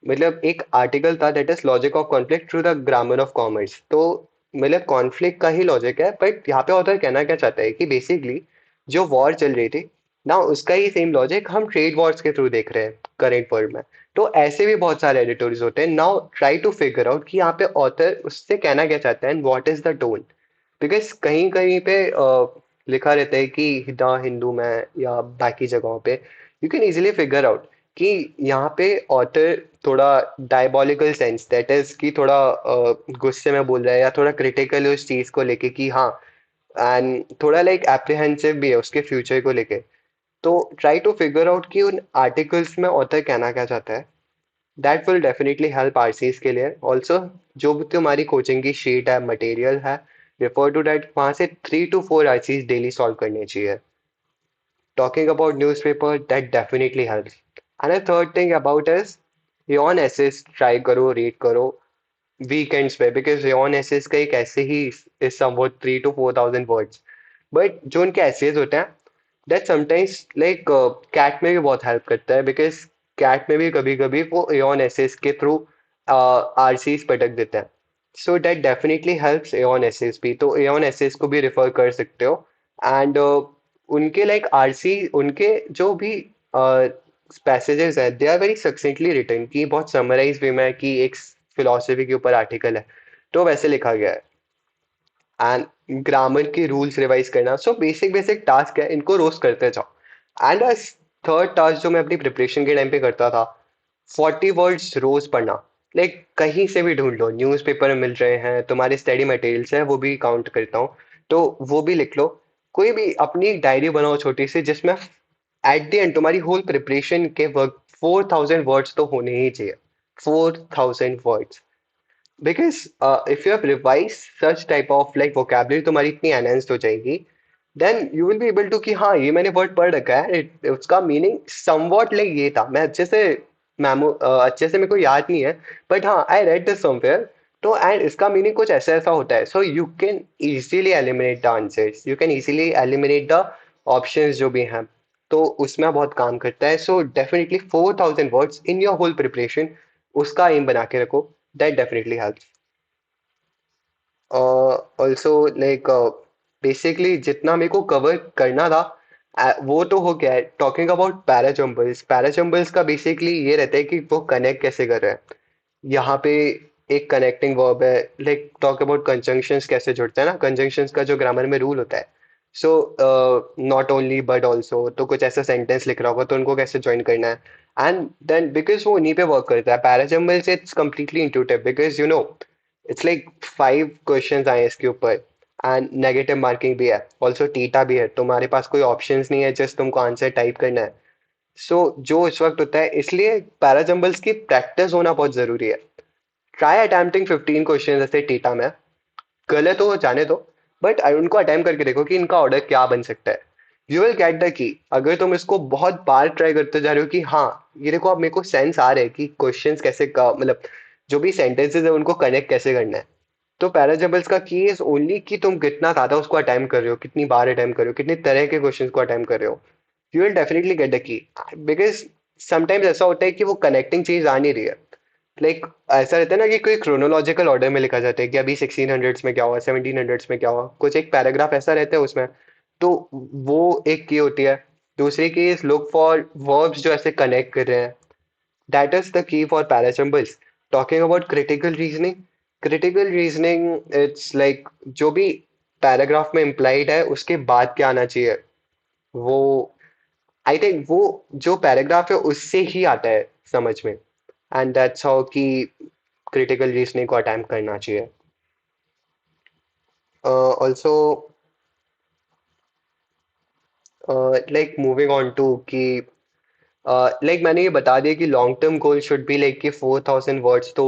मतलब एक आर्टिकल था that is logic of conflict through the grammar of commerce. तो मतलब कॉन्फ्लिक्ट का ही लॉजिक है बट यहाँ पे ऑथर कहना क्या चाहता है कि बेसिकली जो वॉर चल रही थी ना उसका ही सेम लॉजिक हम ट्रेड वॉर्स के थ्रू देख रहे हैं करेंट वर्ल्ड में. तो ऐसे भी बहुत सारे एडिटोरियल्स होते हैं. Now try to figure out कि यहाँ पे ऑथर उससे कहना क्या चाहता है and what is the tone. Because कहीं कहीं पे लिखा रहता है कि द हिंदू में या बाकी जगहों पे you can easily figure out कि यहाँ पे ऑथर थोड़ा डायबॉलिकल सेंस दैट इज कि थोड़ा गुस्से में बोल रहा है या थोड़ा क्रिटिकल है उस चीज को लेके कि हाँ. एंड थोड़ा लाइक एप्रीहेंसिव भी है उसके फ्यूचर को लेके. तो ट्राई टू फिगर आउट कि उन आर्टिकल्स में ऑथर कहना क्या चाहता है. That will definitely help RCs के लिए. ऑल्सो जो भी तुम्हारी कोचिंग की शीट है मटेरियल है refer to that. वहां से 3 to 4 आरसीज डेली सॉल्व करने चाहिए. Talking about newspaper, that definitely helps. And a third thing about is Aeon essays ट्राई करो रीड करो वीकेंड्स पे बिकॉज रेयन एसेस का एक ऐसे ही is somewhat 3 to 4 thousand words. But जो उनके एसेज होते हैं दैट समटाइम्स लाइक कैट में भी बहुत हेल्प करता है बिकॉज कैट में भी कभी कभी वो रेयन एसेस के थ्रू आरसीज पटक देते हैं. So that definitely helps Aeon essays भी, तो एऑन एसेस को भी रेफर कर सकते हो। एंड उनके लाइक आरसी, उनके जो भी पैसेजेस हैं दे आर वेरी सक्सेंटली रिटन, कि बहुत समराइज वे में, कि एक फिलोसफी के ऊपर आर्टिकल है तो वैसे लिखा गया है। एंड ग्रामर के रूल्स रिवाइज करना, सो बेसिक बेसिक टास्क है, इनको रोज करते जाओ। एंड थर्ड टास्क जो मैं अपनी प्रिपरेशन के टाइम पे करता था, 40 वर्ड्स रोज पढ़ना। लाइक कहीं से भी ढूंढ लो, न्यूज़पेपर में मिल रहे हैं, तुम्हारे स्टडी मटेरियल्स हैं वो भी काउंट करता हूँ, तो वो भी लिख लो। कोई भी अपनी एक डायरी बनाओ छोटी सी, जिसमें एट द एंड तुम्हारी होल प्रिपरेशन के वर्क 4,000 वर्ड्स तो होने ही चाहिए। 4,000 words, because if you have revise such type of like vocabulary, तुम्हारी इतनी एनहेंस्ड हो जाएगी, then you will be able to, कि हाँ ये मैंने वर्ड पढ़ रखा है, उसका मीनिंग समवॉट लाइक ये था, मैं अच्छे से अच्छे से मेरे को याद नहीं है, बट हाँ आई रेड दिस समवेयर, तो एंड इसका मीनिंग कुछ ऐसा ऐसा होता है। So you can easily eliminate the answers, you can easily eliminate the options जो भी हैं, तो उसमें बहुत काम करता है। So definitely 4,000 words in your whole preparation, उसका एम बना के रखो, that definitely helps. Also like basically जितना मेरे को कवर करना था, वो तो हो गया है। टॉकिंग अबाउट पैराजम्बल्स, पैराजम्बल्स का बेसिकली ये रहता है कि वो कनेक्ट कैसे कर रहे हैं। यहाँ पे एक कनेक्टिंग वर्ब है, लाइक टॉक अबाउट कंजंक्शंस कैसे जुड़ते हैं ना, कंजंक्शंस का जो ग्रामर में रूल होता है। So not only but also, तो कुछ ऐसा सेंटेंस लिख रहा होगा तो उनको कैसे ज्वाइन करना है। एंड देन बिकॉज वो उन्हीं पे वर्क करता है parajumbles, it's completely intuitive, because you no it's like 5 questions आए इसके ऊपर, एंड नेगेटिव मार्किंग भी है, ऑल्सो टीटा भी है, तुम्हारे पास कोई ऑप्शंस नहीं है, जस्ट तुमको आंसर टाइप करना है। सो जो इस वक्त होता है, इसलिए पैराजम्बल्स की प्रैक्टिस होना बहुत जरूरी है। ट्राई अटेम्प्टिंग 15 क्वेश्चन ऐसे टीटा में, गलत हो जाने दो, बट उनको अटेम्प्ट करके देखो कि इनका ऑर्डर क्या बन सकता है। You will get the key, अगर तुम इसको बहुत बार ट्राई करते जा रहे हो कि हाँ ये देखो अब मेरे को सेंस आ रहा है कि क्वेश्चंस कैसे का मतलब जो भी सेंटेंसेस है उनको कनेक्ट कैसे करना है। तो पैराजबल्स का की इज ओनली कि तुम कितना ज्यादा उसको अटेम्प्ट कर रहे हो, कितनी बार अटेम्प्ट कर रहे हो, कितनी तरह के क्वेश्चंस को अटेम्प्ट कर रहे हो, you will definitely get the key. Because sometimes ऐसा होता है कि वो कनेक्टिंग चीज आ नहीं रही है। लाइक ऐसा रहता है ना कि कोई क्रोनोलॉजिकल ऑर्डर में लिखा जाता है कि अभी 1600s में क्या हुआ, 1700s में क्या हुआ, कुछ एक पैराग्राफ ऐसा रहता है उसमें, तो वो एक की होती है। दूसरी की इज लुक फॉर वर्ब्स जो ऐसे कनेक्ट कर रहे हैं, that is the key for parajumbles. Talking about critical reasoning, critical reasoning it's like जो भी पैराग्राफ में इम्प्लाइड है उसके बाद क्या आना चाहिए, वो आई थिंक वो जो पैराग्राफ है उससे ही आता है समझ में। एंड दैट्स हाउ कि क्रिटिकल रीजनिंग को अटेम्प्ट करना चाहिए। Also like moving on to कि लाइक मैंने ये बता दिया कि long term goal should be like कि 4,000 वर्ड्स तो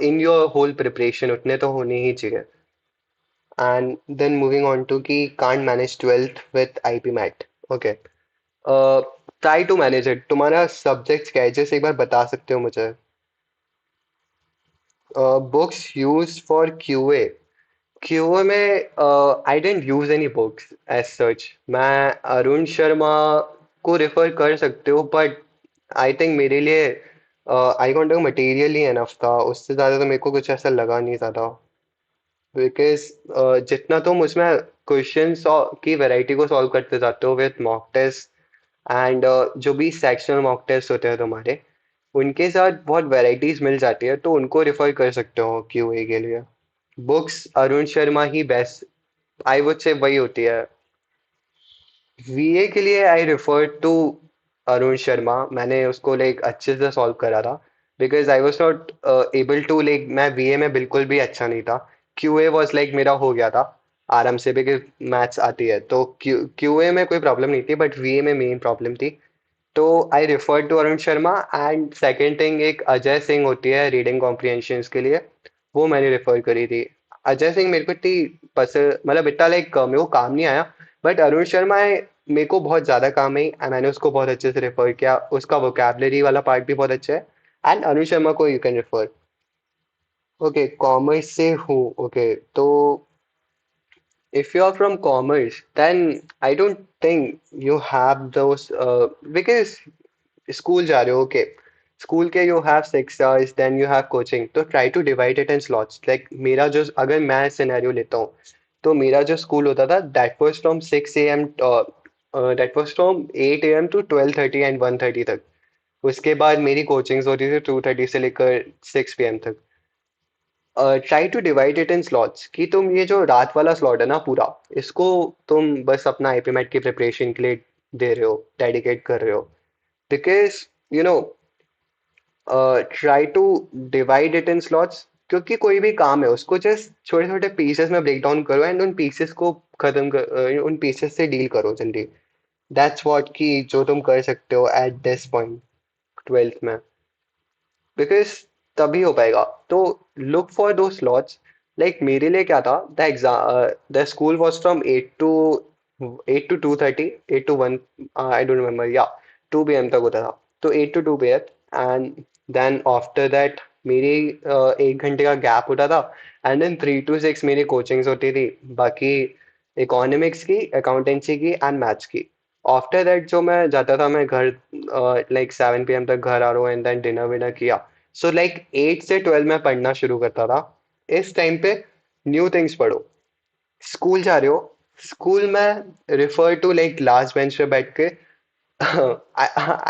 इन योर होल प्रिपरेशन उतने तो होने ही चाहिए। And then moving on to कि can't manage 12th with IPMAT. Okay, try to manage it. तुम्हारा सब्जेक्ट क्या है, जैसे एक बार बता सकते हो मुझे। Books use for QA, QA में I didn't use any books as such. मैं अरुण शर्मा को रेफर कर सकते हो, बट आई थिंक मेरे लिए I can't material he enough था, उससे ज़्यादा तो मेरे को कुछ ऐसा लगा नहीं ज़्यादा। बिकॉज जितना तुम उसमें क्वेश्चन की वैरायटी को सॉल्व करते जाते हो विथ मॉक टेस्ट, एंड जो भी सेक्शनल मॉक टेस्ट होते हैं तुम्हारे, उनके साथ बहुत वैरायटीज मिल जाती है, तो उनको रेफर कर सकते हो क्यूए के लिए। बुक्स अरुण शर्मा ही बेस्ट आई वुड से वही होती है। वीए के लिए I refer to Arun Sharma, मैंने उसको लाइक अच्छे से सॉल्व करा था, because I was not able to like, मैं वीए में बिल्कुल भी अच्छा नहीं था। क्यूए वॉज लाइक मेरा हो गया था आराम से, बिकॉज मैथ्स आती है, तो क्यूए में कोई प्रॉब्लम नहीं थी, बट वीए में मेन प्रॉब्लम थी। तो I refer to Arun Sharma. And second thing, एक अजय सिंह होती है रीडिंग कॉम्प्रिहेंशन के लिए, वो मैंने रेफर करी थी। अजय सिंह मेरे को इतनी पसंद, मतलब इतना लाइक मेरे को काम नहीं आया, बट अरुण शर्मा है, मेरे को बहुत ज्यादा काम है, and मैंने उसको बहुत अच्छे से रेफर किया, उसका वोकेबलरी वाला पार्ट भी बहुत अच्छा है। एंड अरुण शर्मा को you can refer. Okay, commerce से हूँ, ओके, तो if you are from commerce, then I don't think you have those because school जा रहे हो, ओके, स्कूल के you have 6 hours then you have coaching, तो try to divide it in slots. Like मेरा जो, अगर मैं सिनेरियो लेता हूँ, तो मेरा जो स्कूल होता था that was from 6 AM, that was from 8 AM to 12:30 and 1:30 तक। उसके बाद मेरी कोचिंग्स होती थी 2:30 से लेकर 6 PM तक। Try to divide it in slots, कि तुम ये जो रात वाला स्लॉट है ना पूरा, इसको तुम बस अपना आईपीमेट की प्रिपरेशन के लिए दे रहे हो, डेडिकेट कर रहे हो। Because you know, try to divide it in slots, क्योंकि कोई भी काम है उसको जस्ट छोटे छोटे पीसेस में ब्रेक डाउन करो एंड उन पीसेस को खत्म कर, उन पीसेस से डील करो जल्दी। दैट्स व्हाट की जो तुम कर सकते हो एट दिस पॉइंट, 12th में। बिकॉज तभी हो पाएगा। तो लुक फॉर दो स्लॉट्स। लाइक मेरे लिए क्या था, the exam, the school was from 8 to 2:30, 8 to 1, I don't remember, या 2 PM तक होता था। तो 8 to 2 PM, and then after that मेरी 1 घंटे का गैप होता था। एंड देन 3 to 6 मेरी कोचिंग्स होती थी, बाकी इकोनॉमिक्स की, अकाउंटेंसी की एंड मैथ्स की। आफ्टर दैट जो मैं जाता था, मैं घर लाइक 7 PM तक घर आ रहा हूँ एंड देन डिनर विनर किया। सो लाइक 8 से 12 में पढ़ना शुरू करता था। इस टाइम पे न्यू थिंग्स पढ़ो। स्कूल जा रहे हो, स्कूल में refer to like last bench पे बैठ के,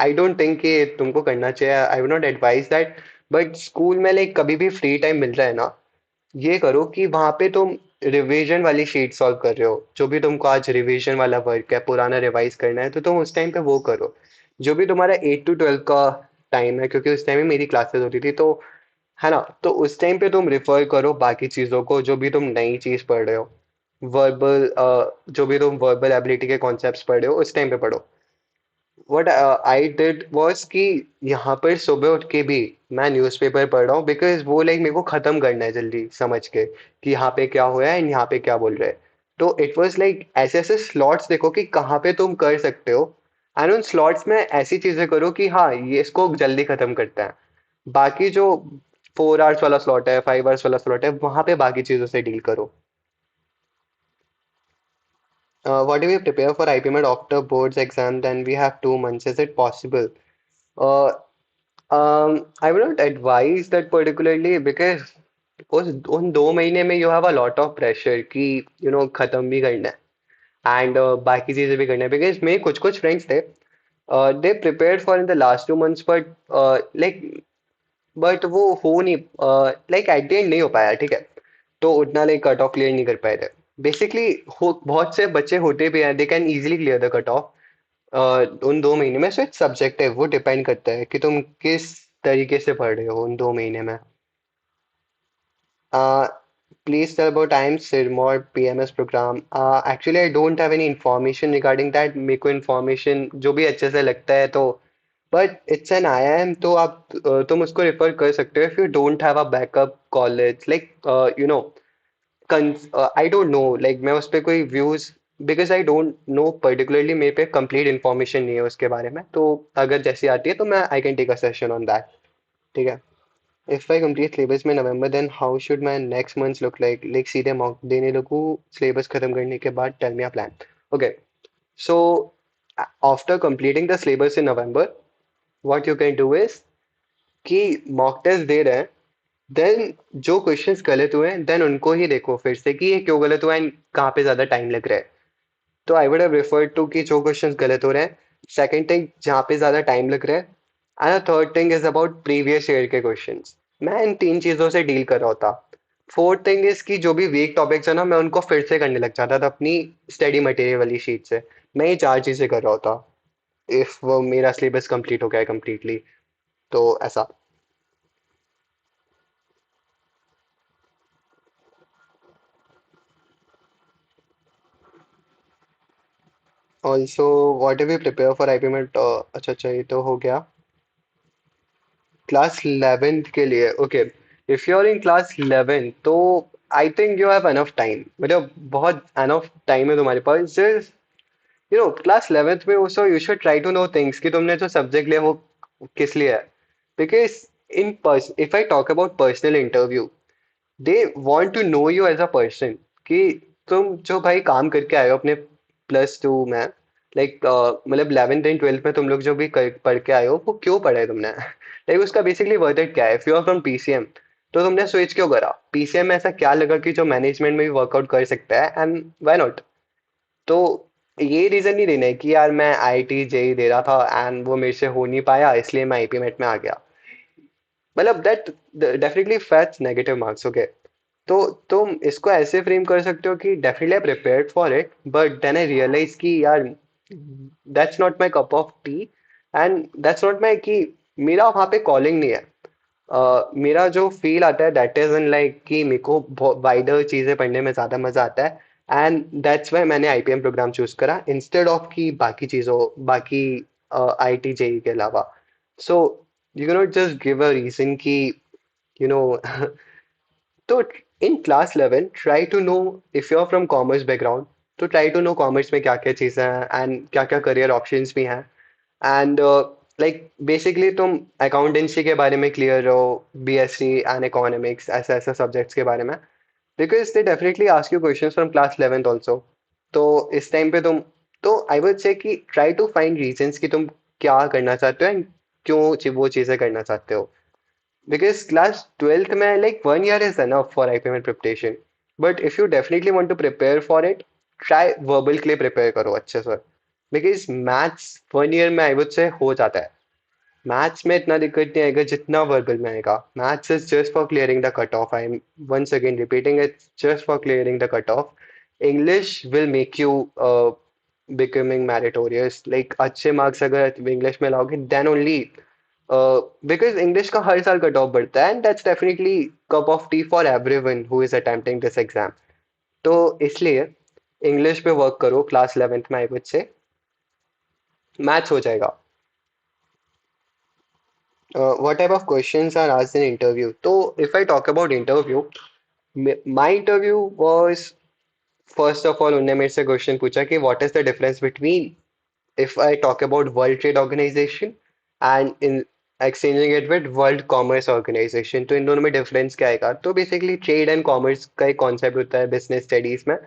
आई डोंट थिंक कि तुमको करना चाहिए, I would not advise that. But school में लाइक कभी भी फ्री टाइम मिल रहा है ना, ये करो कि वहां पे तुम रिवीजन वाली शीट सॉल्व कर रहे हो। जो भी तुमको आज रिवीजन वाला वर्क है, पुराना रिवाइज करना है, तो तुम उस टाइम पे वो करो। जो भी तुम्हारा 8 to 12 का टाइम है, क्योंकि उस टाइम में मेरी क्लासेस होती थी, तो है ना, तो उस टाइम पे तुम रिफर करो बाकी चीजों को, जो भी तुम नई चीज पढ़ रहे हो। वर्बल, जो भी तुम वर्बल एबिलिटी के कॉन्सेप्ट्स पढ़ रहे हो, उस टाइम पे पढ़ो। व्हाट आई डिड वाज कि यहाँ पर सुबह उठ के भी मैं न्यूज़पेपर पढ़ रहा हूँ, बिकॉज वो लाइक मेरे को खत्म करना है जल्दी समझ के, कि यहाँ पे क्या हुआ है एंड यहाँ पे क्या बोल रहे हैं। तो इट वाज लाइक ऐसे ऐसे स्लॉट्स देखो कि कहाँ पे तुम कर सकते हो, एंड उन स्लॉट्स में ऐसी चीजें करो कि हाँ ये इसको जल्दी खत्म करते हैं। बाकी जो 4 आवर्स वाला स्लॉट है, 5 आवर्स वाला स्लॉट है, वहां पे बाकी चीजों से डील करो। What do we prepare for IPMAT after boards exam? Then we have 2 months. Is it possible? Uh, I would not advise that particularly, because उस उन 2 महीने में you have a lot of pressure कि खत्म भी करना है एंड बाकी चीजें भी करना है। बिकॉज मेरे कुछ कुछ फ्रेंड्स थे, they prepared for in the last 2 months, but like, but वो हो नहीं, लाइक एट द एंड नहीं हो पाया, ठीक है। तो उतना लाइक कट ऑफ क्लियर नहीं कर पाए थे। बेसिकली हो बहुत से बच्चे होते भी हैं, they can easily clear the cut of उन 2 महीने में। सो इट्स सब्जेक्टिव, वो डिपेंड करता है कि तुम किस तरीके से पढ़ रहे हो उन 2 महीने में। Uh, please tell about IIM Sirmor PMS program. Actually, I don't have any information regarding that. मेरे को information जो भी अच्छे से लगता है तो, but it's an IIM, तो आप तुम उसको refer कर सकते हो if you don't have a backup college, like I don't know, like मैं उस पे कोई views, because I don't know particularly, मेरे पे complete information नहीं है उसके बारे में। तो अगर जैसी आती है तो मैं I can take a session on that, ठीक है। If I complete syllabus में नवंबर, then how should my next months look like? Like सीधे मॉक देने लगूँ syllabus खत्म करने के बाद? Tell me a plan. Okay, so after completing the syllabus in November, what you can do is कि mock test दे रहे हैं, then जो questions गलत हुए हैं then उनको ही देखो फिर से कि ये क्यों गलत हुआ है and कहाँ पे ज्यादा टाइम लग रहा है। तो I would have referred to कि जो क्वेश्चंस गलत हो रहे हैं, सेकंड थिंग जहाँ पे ज्यादा टाइम लग रहा है, and third thing is about previous year के क्वेश्चंस। मैं इन 3 चीजों से डील कर रहा होता। फोर्थ थिंग इज कि जो भी वीक टॉपिक्स है ना, मैं उनको फिर से करने लग जाता था अपनी स्टडी मटेरियल वाली शीट से। मैं ये 4 चीजें कर रहा होता इफ वो मेरा सिलेबस कंप्लीट हो गया है कंप्लीटली, तो ऐसा। Also what do we prepare for IPMAT? अच्छा अच्छा, ये तो हो गया क्लास 11th के लिए। Okay, if you are in class 11 तो I think you have enough time, मतलब बहुत एनफ टाइम है तुम्हारे पास। जस्ट क्लास 11th में also you should try to know things कि तुमने जो सब्जेक्ट लिया वो किस लिए है। Because if I talk about personal interview, they want to know you as a person, कि तुम जो भाई काम करके आए हो अपने +2 में, लाइक मतलब 11th एंड 12th में तुम लोग जो भी पढ़ के आए हो वो क्यों पढ़ा है तुमने लाइक उसका बेसिकली वर्डेड क्या है? If you are from PCM तो तुमने स्विच क्यों करा? पीसीएम में ऐसा क्या लगा कि जो मैनेजमेंट में भी वर्कआउट कर सकता है एंड व्हाई नॉट? तो ये रीजन नहीं देना है कि यार मैं आईआईटी जेई दे रहा था एंड वो मेरे से हो नहीं पाया इसलिए मैं आईपीमेट में आ गया। मतलब that definitely facts negative marks, okay. तो तुम इसको ऐसे फ्रेम कर सकते हो कि definitely I prepared for it but then I realise कि यार that's not my cup of tea and that's not my कि मेरा वहाँ पे कॉलिंग नहीं है। मेरा जो फील आता है दैट इज इन लाइक कि मेरे को वाइडर चीजें पढ़ने में ज्यादा मजा आता है एंड दैट्स वाई मैंने आईपीएम प्रोग्राम चूज करा इंस्टेड ऑफ कि बाकी चीजों बाकी आईटी जेई के अलावा। So you can not just give a reason कि यू नो तो in class 11 try to know if you are from commerce background तो ट्राई टू नो कॉमर्स में क्या क्या चीज़ें हैं एंड क्या क्या करियर ऑप्शंस भी हैं एंड लाइक बेसिकली तुम अकाउंटेंसी के बारे में क्लियर रहो, बीएससी एंड इकोनॉमिक्स ऐसे ऐसे सब्जेक्ट्स के बारे में because they definitely ask you questions from class 11th also. तो इस टाइम पे तुम तो आई वुड से कि ट्राई टू फाइंड रीजंस कि तुम क्या करना चाहते हो एंड क्यों वो चीज़ें करना चाहते हो। Because class 12th में like 1 year is enough for IPMAT preparation. But if you definitely want to prepare for it, try verbal के लिए prepare करो अच्छे से। Because maths 1 year में I would say हो जाता है। मैथ्स में इतना दिक्कत नहीं आएगा जितना वर्बल में आएगा। Maths is just for clearing the cut off. I am once again repeating it, just for clearing the cut off. English will make you becoming meritorious, like अच्छे मार्क्स अगर इंग्लिश में लाओगे देन ओनली, बिकॉज इंग्लिश का हर साल cut off बढ़ता है and that's definitely cup of T for everyone who is attempting this exam. तो इसलिए इंग्लिश पे वर्क करो क्लास 11th में, आई वुड से मैथ्स हो जाएगा। What type of questions are asked in interview? So if I talk about interview, my interview was first of all उनने मेरे से क्वेश्चन पूछा कि what is the difference between if I talk about World Trade Organization and in exchanging it with World Commerce Organization, तो इन दोनों में difference क्या आएगा? तो बेसिकली ट्रेड एंड कॉमर्स का एक कॉन्सेप्ट होता है बिजनेस स्टडीज में,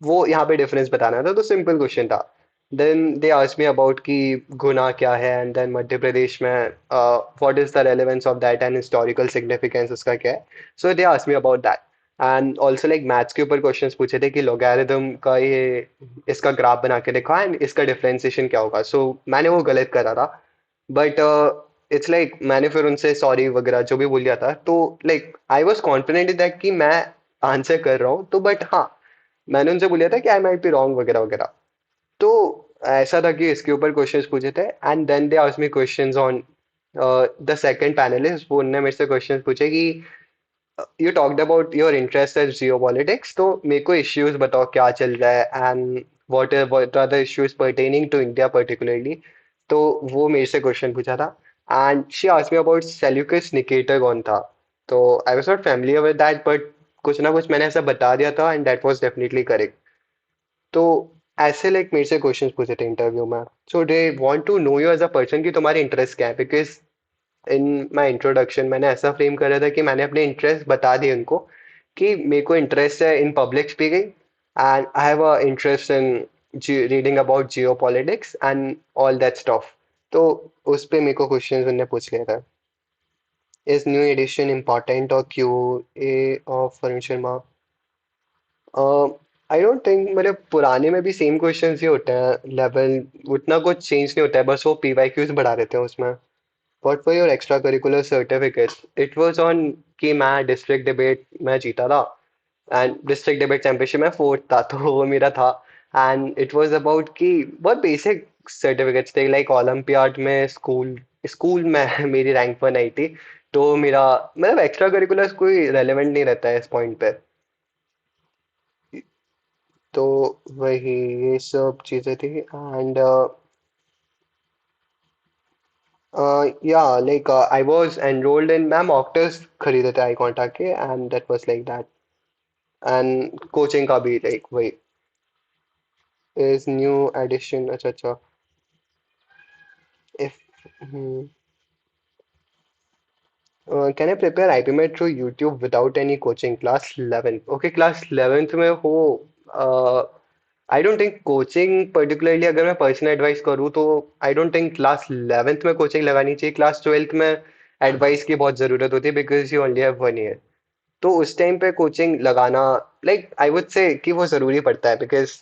वो यहाँ पे डिफरेंस बताना था। तो सिंपल क्वेश्चन था। Then they asked me about कि गुना क्या है एंड देन मध्य प्रदेश में what is the relevance of that and historical significance उसका क्या है। So they asked me about that and also like maths के ऊपर क्वेश्चंस पूछे थे कि लोगैरिथम का ये इसका ग्राफ बना के दिखा एंड इसका डिफरेंशिएशन क्या होगा। सो मैंने वो गलत करा था बट इट्स लाइक मैंने फिर उनसे सॉरी वगैरह जो भी बोल दिया था। तो like I was confident in that कि मैं आंसर कर रहा हूँ। तो बट हाँ, मैंने उनसे बोला था कि आई माइट बी रॉन्ग वगैरह वगैरह। तो ऐसा था कि इसके ऊपर क्वेश्चंस पूछे थे and then they asked me questions on the second panelist. वो उनने मेरे से क्वेश्चंस पूछे कि you talked about your interest as geopolitics, तो मेरे को इश्यूज बताओ क्या चल रहा है and what are the issues pertaining to India particularly. तो वो मेरे से क्वेश्चन पूछा था and she asked me about Seleucus Nicator कौन था। तो I was not familiar with that but कुछ ना कुछ मैंने ऐसा बता दिया था and that was definitely correct. तो ऐसे लाइक मेरे से क्वेश्चंस पूछे थे इंटरव्यू में। So they want to know you as a person कि तुम्हारे इंटरेस्ट क्या है। बिकॉज इन माय इंट्रोडक्शन मैंने ऐसा फ्रेम करा था कि मैंने अपने इंटरेस्ट बता दिए उनको कि मेरे को इंटरेस्ट है in public speaking and I have a interest in reading about Jio politics and all that stuff. तो उस पे मेरे को क्वेश्चन उनने पूछ लिया था। इज न्यू एडिशन इम्पोर्टेंट और Q A of Varun Sharma? I don't think, मतलब पुराने में भी सेम क्वेश्चंस ही होते हैं, लेवल उतना कुछ चेंज नहीं होता है, बस वो पीवाईक्यूज बढ़ा देते हैं उसमें। What for your extra curricular certificates? It was on कि मैं डिस्ट्रिक्ट डिबेट में जीता था एंड डिस्ट्रिक्ट डिबेट चैंपियनशिप में फोर्थ था, तो वो मेरा था। एंड इट वाज अबाउट कि बहुत बेसिक सर्टिफिकेट्स थे, लाइक ओलंपियाड में स्कूल स्कूल में मेरी रैंक 1 आई थी। तो मेरा मतलब एक्स्ट्रा करिकुलर कोई रेलेवेंट नहीं रहता है इस पॉइंट पे। तो वही ये सब चीजें थी एंड या like I was enrolled in, ma'am mock test खरीदे थे iQuanta के and that was like that. And coaching का भी लाइक वही इज न्यू एडिशन। अच्छा अच्छा। If can I prepare IPMAT through YouTube without any coaching? Class 11, okay class 11th में हो I don't think coaching particularly अगर मैं पर्सनल एडवाइस करूँ तो आई डोंट थिंक क्लास 11th में कोचिंग लगानी चाहिए। क्लास 12th में एडवाइस की बहुत ज़रूरत होती है because you only have 1 year. तो उस टाइम पे कोचिंग लगाना लाइक आई वुड से कि वो ज़रूरी पड़ता है बिकॉज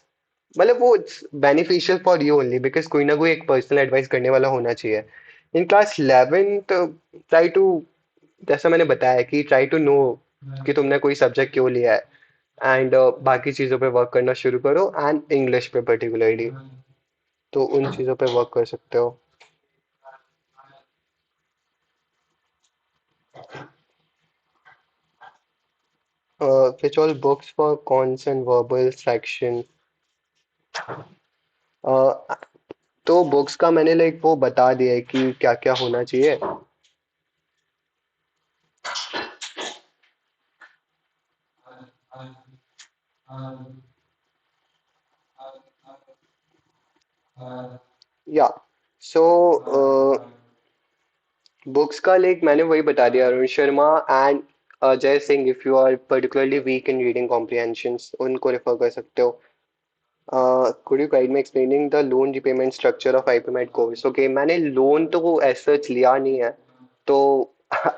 मतलब वो it's beneficial for you only because कोई ना कोई एक पर्सनल एडवाइस करने वाला होना चाहिए। In class 11th try to, जैसा मैंने बताया कि ट्राई टू नो कि तुमने कोई सब्जेक्ट क्यों लिया है एंड बाकी चीज़ों पे वर्क करना शुरू करो एंड इंग्लिश पे पर्टिकुलरली तो उन चीज़ों पे वर्क कर सकते हो। Which all books for cons and verbal fraction. तो बुक्स का मैंने लाइक वो बता दिया है कि क्या क्या होना चाहिए। या सो बुक्स का लाइक मैंने वही बता दिया, Arun Sharma and Ajay Singh, if you are particularly weak in reading comprehensions उनको रेफर कर सकते हो। could you guide me explaining the loan repayment structure of IPMAT course? Okay, मैंने लोन तो वो as such लिया नहीं है तो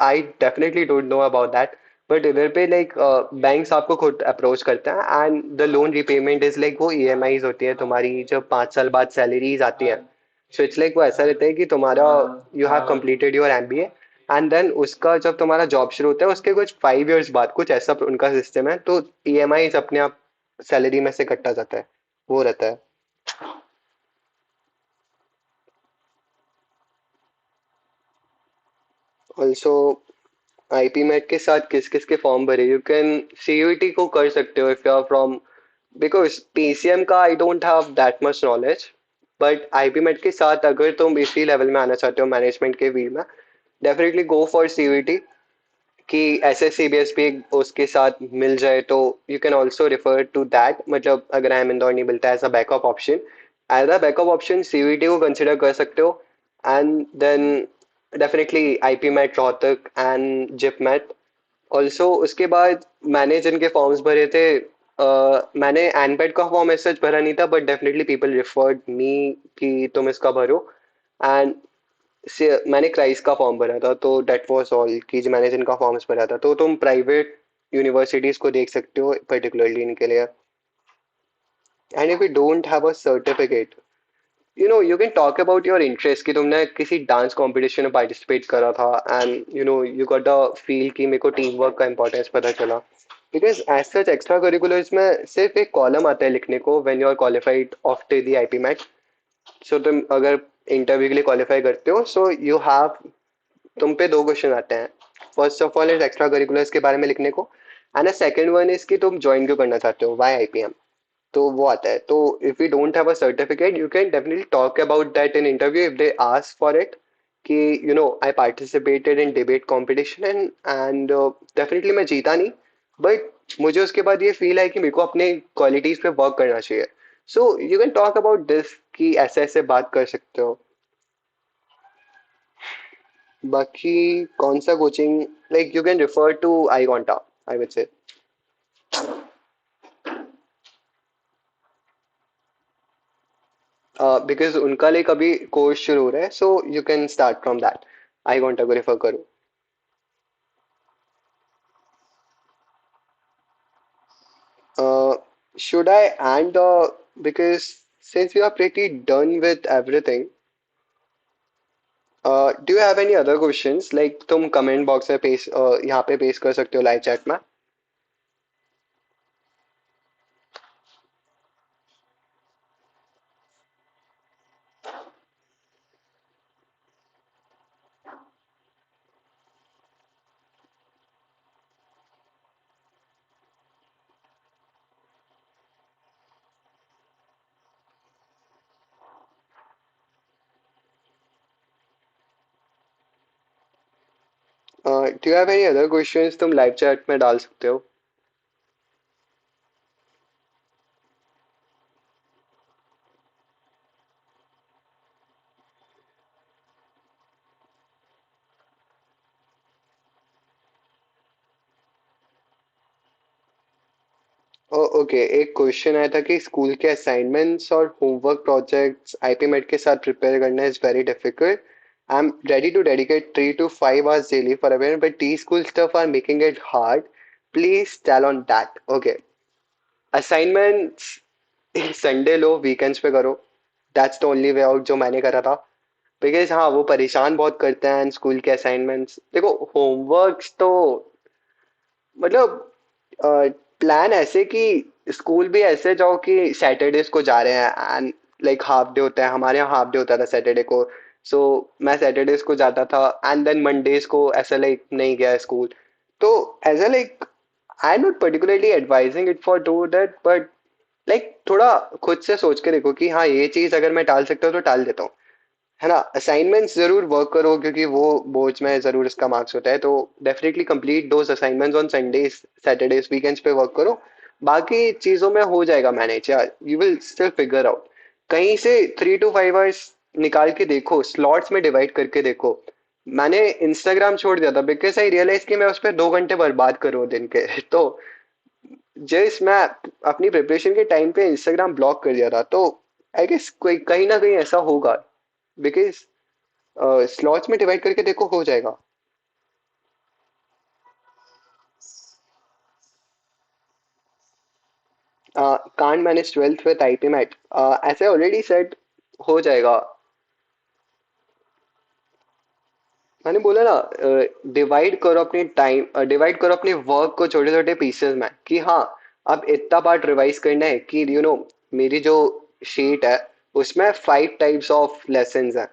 I definitely don't know about that. But इधर पे लाइक बैंक्स आपको खुद अप्रोच करते हैं and the loan repayment is like वो ईएमआईज होती है तुम्हारी जब 5 साल बाद सैलरीज आती हैं। सो इट्स लाइक वो ऐसा रहता है कि तुम्हारा you have completed your MBA and then उसका जब तुम्हारा जॉब शुरू होता है उसके कुछ 5 years बाद कुछ ऐसा उनका सिस्टम है तो ईएमआईज अपने आप सैलरी में से कटा जाता है, वो रहता है। ऑल्सो आईपीमेट के साथ किस किस के फॉर्म भरे, यू कैन सीयूईटी को कर सकते हो if you are from, because PCM का I don't have that much knowledge. But IPMAT के साथ अगर तुम इसी लेवल में आना चाहते हो मैनेजमेंट के फील्ड में, डेफिनेटली गो फॉर सीयूईटी। कि एसएस सीबीएस भी उसके साथ मिल जाए तो you can also refer to that, मतलब अगर आई एम इंदौर नहीं मिलता है as a backup option, as a backup option CUET को कंसिडर कर सकते हो। And then definitely IPMAT Rohtak and JIPMAT also. उसके बाद मैंने जिनके फॉर्म्स भरे थे मैंने एनपेट का फॉर्म ऐसा भरा नहीं था बट डेफिनेटली पीपल रिफर्ड मी कि तुम इसका भरो। एंड से मैंने क्राइस का फॉर्म भरा था तो डेट वाज ऑल कि जो मैंने जिनका फॉर्म्स भरा था तो तुम प्राइवेट यूनिवर्सिटीज को देख सकते हो पर्टिकुलरली इनके लिए। And if you don't have a certificate, you know you can talk about your interest कि तुमने किसी डांस कंपटीशन में पार्टिसिपेट करा था and you know you got a feel कि मेरे को टीम वर्क का इंपॉर्टेंस पता चला। Because as such extracurriculars में सिर्फ एक कॉलम आता है लिखने को when you are qualified after the IPMAT. So तुम अगर इंटरव्यू के लिए क्वालिफाई करते हो सो यू हैव, तुम पे दो क्वेश्चन आते हैं। First of all is extra curriculars के बारे में लिखने को एंड सेकंड वन इज कि तुम ज्वाइन क्यों करना चाहते हो, व्हाई आईपीएम। तो वो आता है तो if you don't have a certificate you can definitely talk about that in interview if they ask for it कि you know I participated in debate competition and definitely मैं जीता नहीं बट मुझे उसके बाद ये फील है कि मेरे को अपने क्वालिटीज पे वर्क करना चाहिए। सो you can talk about this कि ऐसे ऐसे बात कर सकते हो। बाकी कौन सा coaching, like you can refer to iQuanta I would say, because उनका लाइक अभी कोर्स शुरू हो रहा है so you can start from that. iQuanta को रेफर करो। Should I and because since we are pretty done with everything, do you have any other questions like तुम comment box में पेश यहाँ पे पेश कर सकते हो लाइव चैट में। Do you have any other questions तुम लाइव चैट में डाल सकते हो। ओके, एक क्वेश्चन आया था कि स्कूल के असाइनमेंट्स और होमवर्क प्रोजेक्ट्स आईपीमेट के साथ प्रिपेयर करना is very difficult. I am ready to dedicate 3 to 5 hours daily for awareness, but T school stuff are making it hard. Please tell on that. Okay. Assignments Sunday low, weekends पे करो. That's the only way out जो मैंने करा था. Because हाँ, वो परेशान बहुत करते हैं स्कूल के असाइनमेंट्स. देखो, होमवर्क्स तो मतलब प्लान ऐसे कि स्कूल भी ऐसे जाओ कि सैटरडेज को जा रहे हैं एंड लाइक हाफ डे होता है. हमारे यहाँ हाफ डे होता था सैटरडे को. सो मैं सैटरडेज को जाता था एंड देन मंडेज को ऐसा लाइक नहीं गया स्कूल. तो ऐसा like I am not particularly advising it for do that, but like थोड़ा खुद से सोच के देखो कि हाँ, ये चीज अगर मैं टाल सकता हूँ तो टाल देता हूँ. है ना. असाइनमेंट्स जरूर वर्क करो क्योंकि वो बोर्ड्स में जरूर इसका मार्क्स होता है. तो definitely complete those assignments on Sundays, Saturdays, weekends पे वर्क करो. बाकी चीजों में हो जाएगा मैनेज यार. You will still figure out. कहीं से 3 to 5 hours निकाल के देखो, स्लॉट्स में डिवाइड करके देखो. मैंने इंस्टाग्राम छोड़ दिया था बिकॉज आई रियलाइज कि मैं उस पर 2 घंटे बर्बाद करूँ दिन के. तो जिस मैं अपनी प्रिपरेशन के टाइम पे इंस्टाग्राम ब्लॉक कर दिया था. तो आई गेस कोई कहीं ना कहीं ऐसा होगा. बिकॉज स्लॉट्स में डिवाइड करके देखो, हो जाएगा. Can't manage 12th with IPMAT. ऐसे ऑलरेडी सेट हो जाएगा. मैंने बोला ना, डिवाइड करो अपनी टाइम, डिवाइड करो अपने वर्क को छोटे छोटे पीसेस में कि हाँ, अब इतना पार्ट रिवाइज करना है कि मेरी जो शीट है उसमें 5 टाइप्स ऑफ लेसन्स हैं.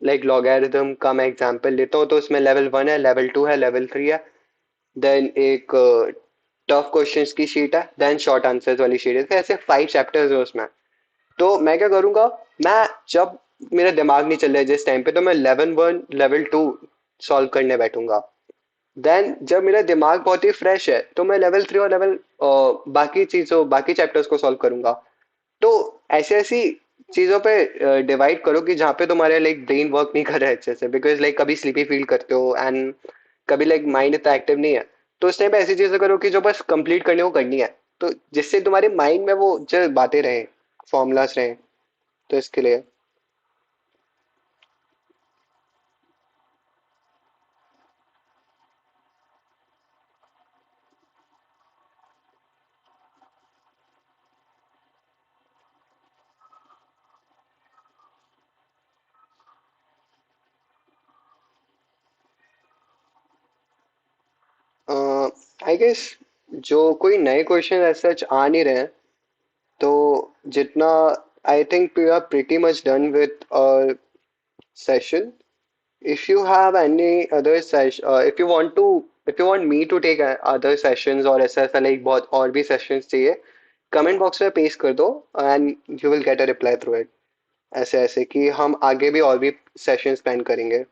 लाइक लॉगरिथम का मैं एग्जांपल लेता हूँ तो उसमें लेवल 1 है, लेवल 2 है, लेवल 3 है. देन एक टफ क्वेश्चंस की शीट है, देन शॉर्ट आंसर्स वाली शीट है. तो ऐसे 5 चैप्टर्स है उसमें. तो मैं क्या करूंगा, मैं जब मेरा दिमाग नहीं चल रहा है जिस टाइम पे, तो मैं लेवल 1 लेवल 2 सॉल्व करने बैठूंगा. देन जब मेरा दिमाग बहुत ही फ्रेश है तो मैं लेवल 3 और लेवल बाकी चीजों बाकी चैप्टर्स को सॉल्व करूंगा. तो ऐसी ऐसी चीजों पे डिवाइड करो कि जहाँ पे तुम्हारे लाइक ब्रेन वर्क नहीं कर रहा है अच्छे से, बिकॉज लाइक कभी स्लीपी फील करते हो एंड कभी लाइक माइंड इतना एक्टिव नहीं है. तो उस टाइम पे ऐसी चीजें करो कि जो बस कंप्लीट करने को करनी है. तो जिससे तुम्हारे माइंड में वो जो बातें रहे, फॉर्मूलाज रहे. तो इसके लिए आई गेस जो कोई नए क्वेश्चन ऐसे सच आ नहीं रहे हैं, तो जितना I think we are pretty much done with session. If you have any other session, if you want me to take other sessions और ऐसा like बहुत और भी sessions चाहिए, कमेंट बॉक्स में पेस्ट कर दो and you will get a reply through it. ऐसे ऐसे कि हम आगे भी और भी सेशंस प्लान करेंगे.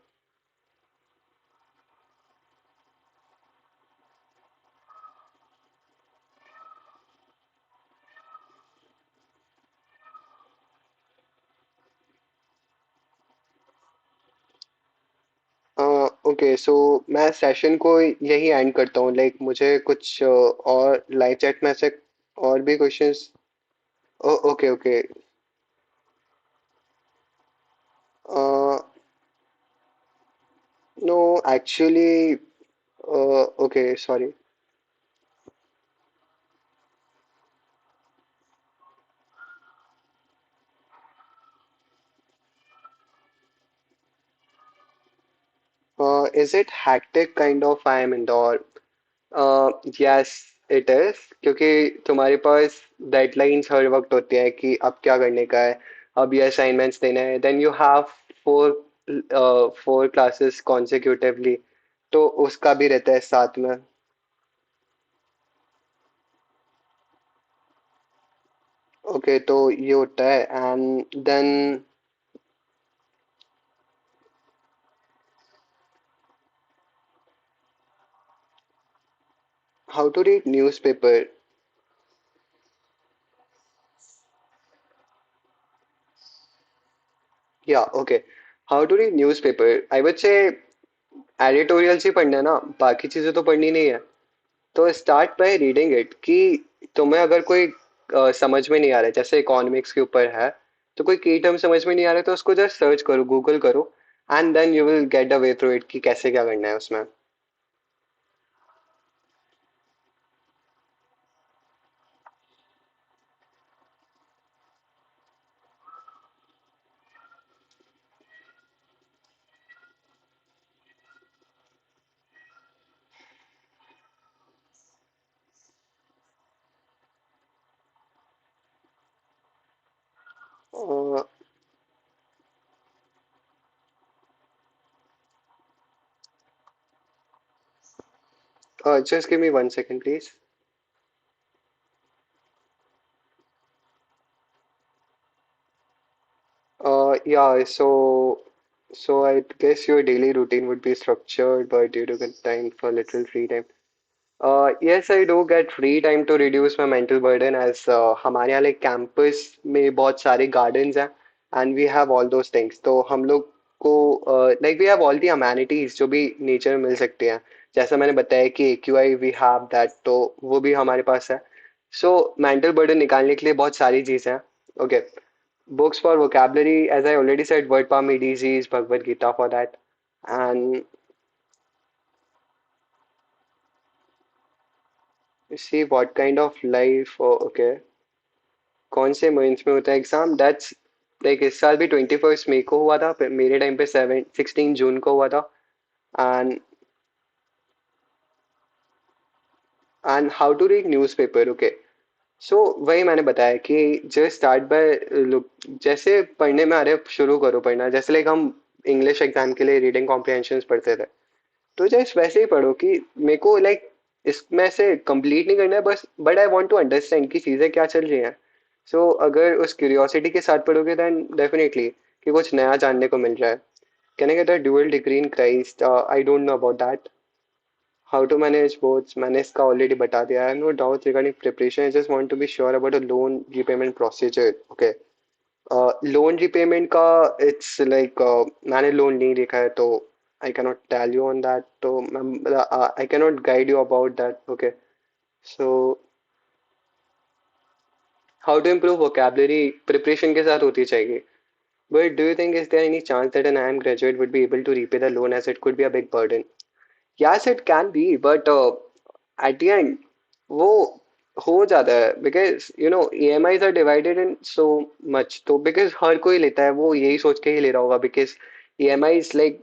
ओके, सो मैं सेशन को यही एंड करता हूँ. लाइक मुझे कुछ और लाइव चैट में से और भी questions. Okay okay. No actually. Okay, sorry. Is it hectic kind of? I am indoor. Yes, it is. क्योंकि तुम्हारे पास डेडलाइंस हर वक्त होती है कि अब क्या करने का है, अब ये असाइनमेंट्स देना है. Then you have four four classes consecutively. तो उसका भी रहता है साथ में. ओके, तो ये होता है and then how to read newspaper. या okay, how to read newspaper. I would say editorials ही पढ़ना है ना, बाकी चीजें तो पढ़नी नहीं है. तो स्टार्ट बाय रीडिंग इट कि तुम्हें अगर कोई समझ में नहीं आ रहा है, जैसे इकोनॉमिक्स के ऊपर है, तो कोई की टर्म समझ में नहीं आ रहा है तो उसको जस्ट सर्च करो, गूगल करो, and then you will get a way through it कि कैसे क्या करना है उसमें। Just give me 1 second please. Yeah, so I guess your daily routine would be structured, but you do get time for little free time. Yes, I do get free time to reduce my mental burden as हमारे यहाँ like campus में बहुत सारे gardens हैं and we have all those things. तो हम लोग को like we have all the amenities जो भी nature में मिल सकते हैं। जैसा मैंने बताया कि AQI we have that, तो वो भी हमारे पास है। So mental burden निकालने के लिए बहुत सारी चीज़ें हैं। Okay. Books for vocabulary, as I already said, word palm EDC is Bhagavad Gita for that. And see what kind of life, oh, okay, कौन से मंथ में होता है एग्जाम, दैट्स लाइक इस साल भी 21 मई को हुआ था, मेरे टाइम पे 16 जून को हुआ था। And and how to read newspaper, okay. So वही मैंने बताया कि जस्ट स्टार्ट बाय लुक, जैसे पढ़ने में आ रहे शुरू करो पढ़ना, जैसे लाइक हम इंग्लिश एग्जाम के लिए रीडिंग कॉम्प्रिहेंशंस पढ़ते थे, तो जस्ट वैसे ही पढ़ो कि मेरे को लाइक इसमें से कंप्लीट नहीं करना है बस, but I want to understand कि चीज़ें क्या चल रही हैं। सो अगर उस क्यूरियोसिटी के साथ पढ़ोगे देन डेफिनेटली कि कुछ नया जानने को मिल रहा है। Can I get a dual degree in Christ? I don't know about that. How to manage both, मैंने इसका ऑलरेडी बता दिया। I have no doubt regarding preparation, I just want to be sure about a loan repayment procedure, okay. Loan repayment का it's like मैंने loan नहीं देखा है तो I cannot tell you on that, तो I cannot guide you about that, okay. So how to improve vocabulary preparation के साथ होती चाहिए, but do you think is there any chance that an I M graduate would be able to repay the loan as it could be a big burden? Yes, it can be, but at the end, वो हो जाता है because you know EMIs are divided in so much, तो because हर कोई लेता है वो यही सोच के ही ले रहा होगा because EMI is like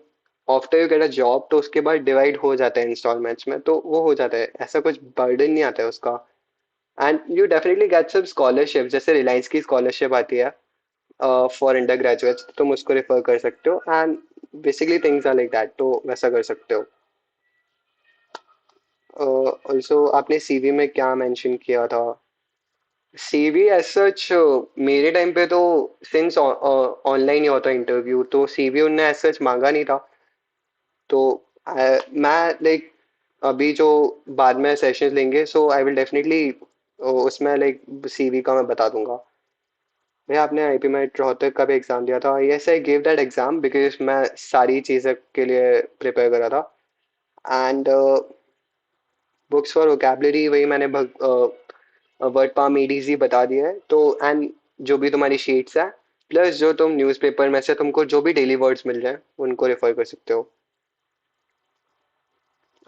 after you get a job तो उसके बाद डिवाइड हो जाता है इंस्टॉलमेंट्स में, तो वो हो जाता है, ऐसा कुछ बर्डन नहीं आता है उसका। And you definitely get some scholarship, जैसे रिलायंस की स्कॉलरशिप आती है फॉर अंडर ग्रेजुएट्स, तुम उसको रेफर कर सकते हो, and basically things are like that, तो वैसा कर सकते हो। ऑल्सो आपने सीवी में क्या मेंशन किया था? सीवी एज सच मेरे टाइम पे तो सिंस ऑनलाइन ही होता इंटरव्यू, तो सीवी उनने एज सच मांगा नहीं था। तो मैं लाइक अभी जो बाद में सेशंस लेंगे सो आई विल डेफिनेटली उसमें लाइक सीवी का मैं बता दूंगा। भैया आपने आईपीमेट रोहतक का भी एग्जाम दिया था? Yes, I give that exam because मैं सारी चीज़ें के लिए प्रिपेयर करा था। एंड बुक्स फॉर वोकेबलरी वही मैंने वर्ड पाम ईडीजी बता दिया है, तो एंड जो भी तुम्हारी शीट्स है, प्लस जो तुम न्यूज़पेपर में से तुमको जो भी डेली वर्ड्स मिल रहे हैं उनको रेफर कर सकते हो।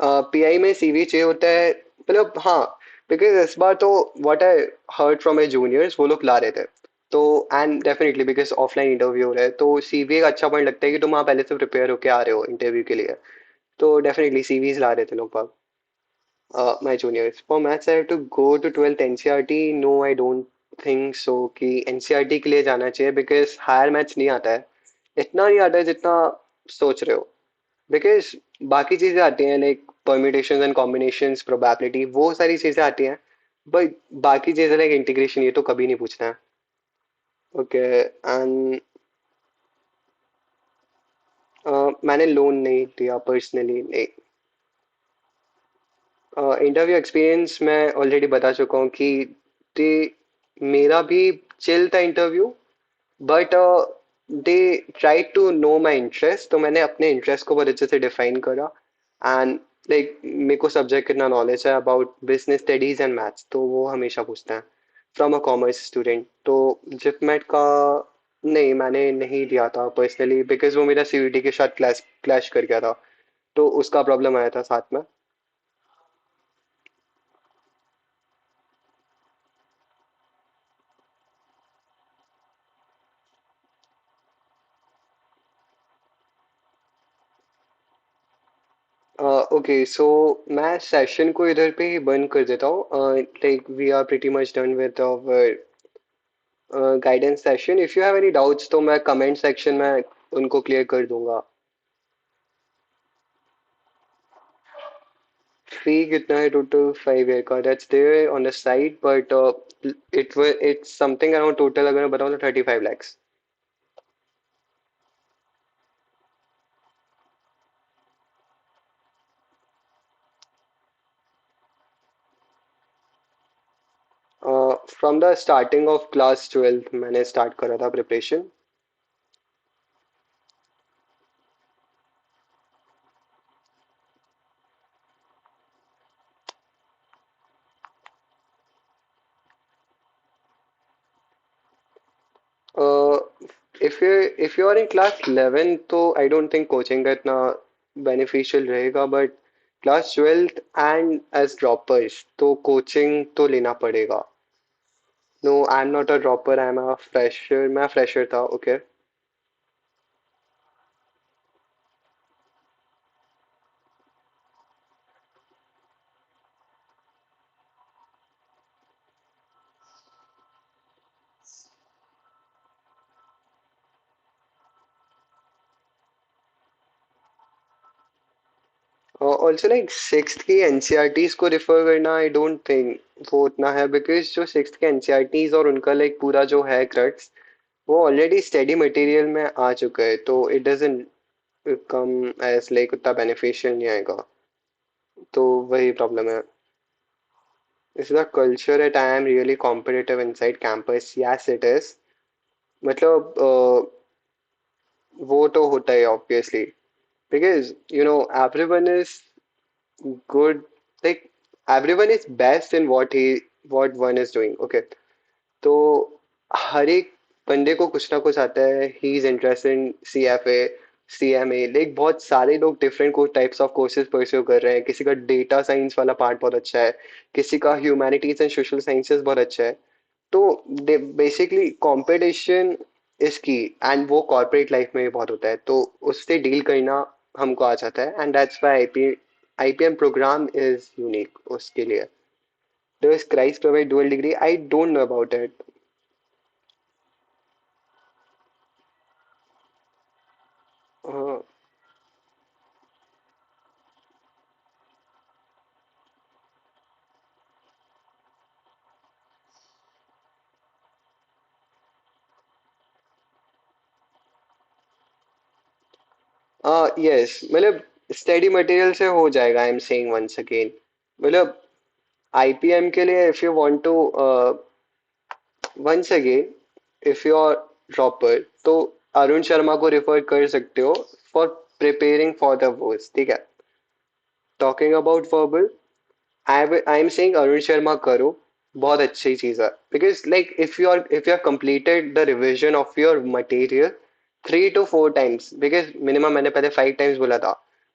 पीआई में सीवी चाहिए होता है, मतलब हाँ, बिकॉज इस बार तो what I heard from my juniors वो लोग ला रहे थे, तो and definitely because offline interview हो रहा है तो सीवी का अच्छा पॉइंट लगता है कि तुम वहाँ पहले से प्रिपेयर होके आ रहे हो इंटरव्यू के लिए, तो डेफिनेटली सीवीज ला रहे थे लोग। My juniors. For maths, I have to go to 12th NCRT. No, I don't think so कि NCRT के लिए जाना चाहिए because हायर मैथ्स नहीं आता है, इतना नहीं आता है जितना सोच रहे हो। बिकॉज बाकी चीज़ें आती हैं like permutations and combinations, probability, वो सारी चीज़ें आती हैं, बट बाकी चीज़ें लाइक इंटीग्रेशन ये तो कभी नहीं पूछना है। ओके। एंड मैंने लोन नहीं दिया पर्सनली, नहीं। इंटरव्यू एक्सपीरियंस मैं ऑलरेडी बता चुका हूँ कि दे मेरा भी चिल था interview, but they try to know my interest, तो मैंने अपने इंटरेस्ट को बहुत अच्छे से डिफाइन करा, एंड लाइक मेरे को सब्जेक्ट कितना नॉलेज है about business studies and maths, तो वो हमेशा पूछते हैं फ्रॉम अ कॉमर्स स्टूडेंट। तो जिपमेट का नहीं, मैंने नहीं दिया था पर्सनली, बिकॉज वो मेरा सीयूईटी के साथ क्लैश क्लैश कर गया था, तो उसका प्रॉब्लम आया था साथ में। ओके, सो मैं सेशन को इधर पे ही बंद कर देता हूँ। Like we are pretty much done with our guidance session. If you have any doubts तो मैं कमेंट सेक्शन में उनको क्लियर कर दूंगा। फी कितना है टोटल 5 ईयर का? That's there on the site, but it's something around, total अगर मैं बताऊँ तो 35 lakhs। From the starting of class 12 मैंने स्टार्ट करा था preparation. If you are in class 11 तो आई डोंट थिंक कोचिंग का इतना बेनिफिशियल रहेगा, but class 12 and as droppers तो कोचिंग तो लेना पड़ेगा। No, I am not a dropper, I am a fresher. मैं फ्रेशर था, ओके। ऑल्सो लाइक सिक्स्थ की एनसीईआरटीज को रिफर करना, आई डोंट थिंक वो उतना है, बिकॉज जो सिक्स्थ के एनसीईआरटीज और उनका लाइक पूरा जो है क्रक्स, वो ऑलरेडी स्टडी मटेरियल में आ चुका है, तो it doesn't come as like उतना बेनिफिशियल नहीं आएगा। तो वही प्रॉब्लम है। Is the culture at I M really competitive inside campus, yes it is. मतलब वो तो होता है obviously, because you know everyone is good, like everyone is best in what one is doing, okay। तो हर एक बंदे को कुछ ना कुछ आता है। He is interested in CFA, CMA, like बहुत सारे लोग डिफरेंट को टाइप्स ऑफ कोर्सेज परस्यू कर रहे हैं। किसी का डेटा साइंस वाला पार्ट बहुत अच्छा है, किसी का ह्यूमैनिटीज एंड सोशल साइंसेस बहुत अच्छा है। तो बेसिकली कंपटीशन इज की, एंड वो कॉर्पोरेट लाइफ में भी बहुत होता है, तो उससे डील करना हमको आ जाता है, and that's why IPM program is unique उसके लिए। Does Christ provide dual degree? I don't know about it. Uh, yes, मतलब स्टडी मटेरियल से हो जाएगा, I am saying once again. मतलब IPM के लिए इफ you want to once again, if you are dropper तो अरुण शर्मा को रिफर कर सकते हो for preparing for the words, ठीक है। Talking about verbal, I am saying Arun Sharma करो, बहुत अच्छी चीज है। Because like if you have completed the revision of your material 3 to 4 times, because minimum मैंने पहले 5 times बोला था,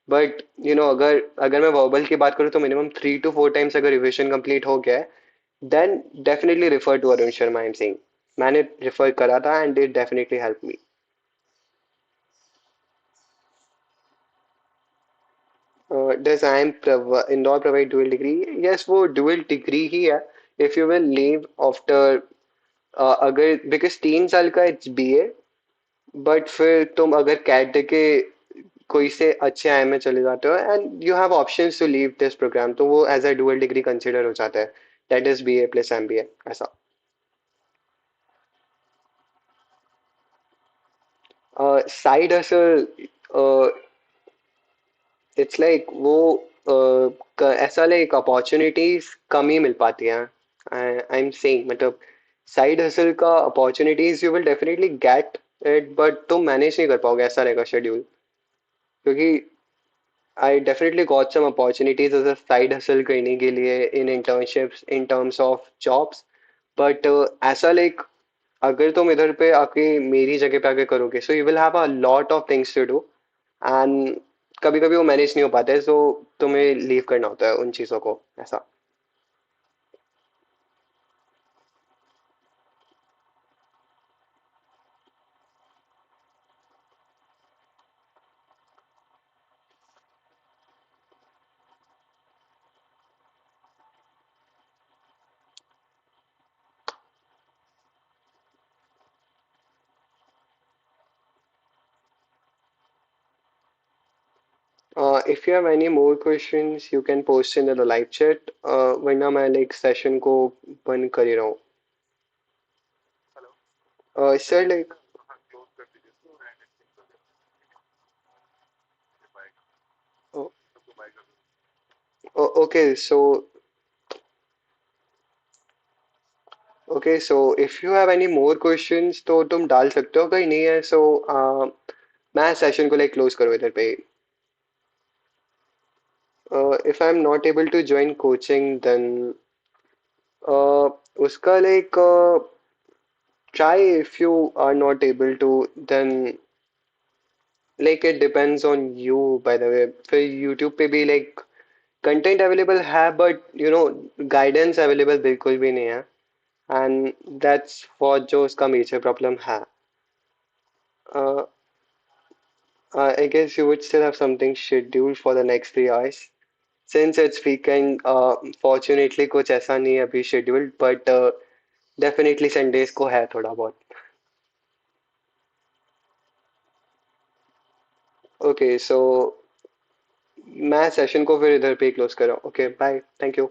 बट यू नो अगर अगर मैं वर्बल की बात करूँ तो मिनिमम 3 to 4 times अगर रिविजन कंप्लीट हो गया है, then definitely refer to Arun Sharma, I am saying. मैंने रिफर करा था and it definitely help me. Does Indore provide dual degree? Yes, वो डुअल डिग्री ही है। If you will leave after, अगर बिकॉज 3 साल का इट्स BA, बट फिर तुम अगर कैट दे के कोई से अच्छे आई में चले जाते हो and you have options to leave this program, तो वो as a dual degree consider हो जाता है। दैट इज BA+MBA ऐसा। साइड हसल, इट्स लाइक वो ऐसा लाइक अपॉर्चुनिटीज कम ही मिल पाती हैं, आई एम सेइंग। मतलब साइड हसल का opportunities you will definitely get it, but तुम मैनेज नहीं कर पाओगे, ऐसा रहेगा शेड्यूल। क्योंकि I definitely got some opportunities as a side hustle करने के लिए in internships in terms of jobs, but ऐसा like अगर तुम इधर पे आके मेरी जगह पे आके करोगे so you will have a lot of things to do and कभी कभी वो मैनेज नहीं हो पाता है so तुम्हें लीव करना होता है उन चीज़ों को ऐसा. If you have any more questions you can post in the live chat, वरना मैं like session को बंद कर ही रहा हूँ. Sir like oh, okay so okay so if you have any more questions तो तुम डाल सकते हो, कहीं नहीं है so मैं session को like close करूँ इधर पे. If I'm not able to join coaching then उसका like try if you are not able to then like it depends on you by the way. फिर YouTube पे भी like content available है but you know guidance available बिल्कुल भी नहीं है and that's what जो उसका major problem है. uh, I guess you would still have something scheduled for the next 3 hours since it's weekend. Fortunately कुछ ऐसा नहीं है अभी scheduled but definitely Sundays को है थोड़ा बहुत. Okay so मैं सेशन को फिर इधर पे क्लोज कर रहा हूँ. Okay bye thank you.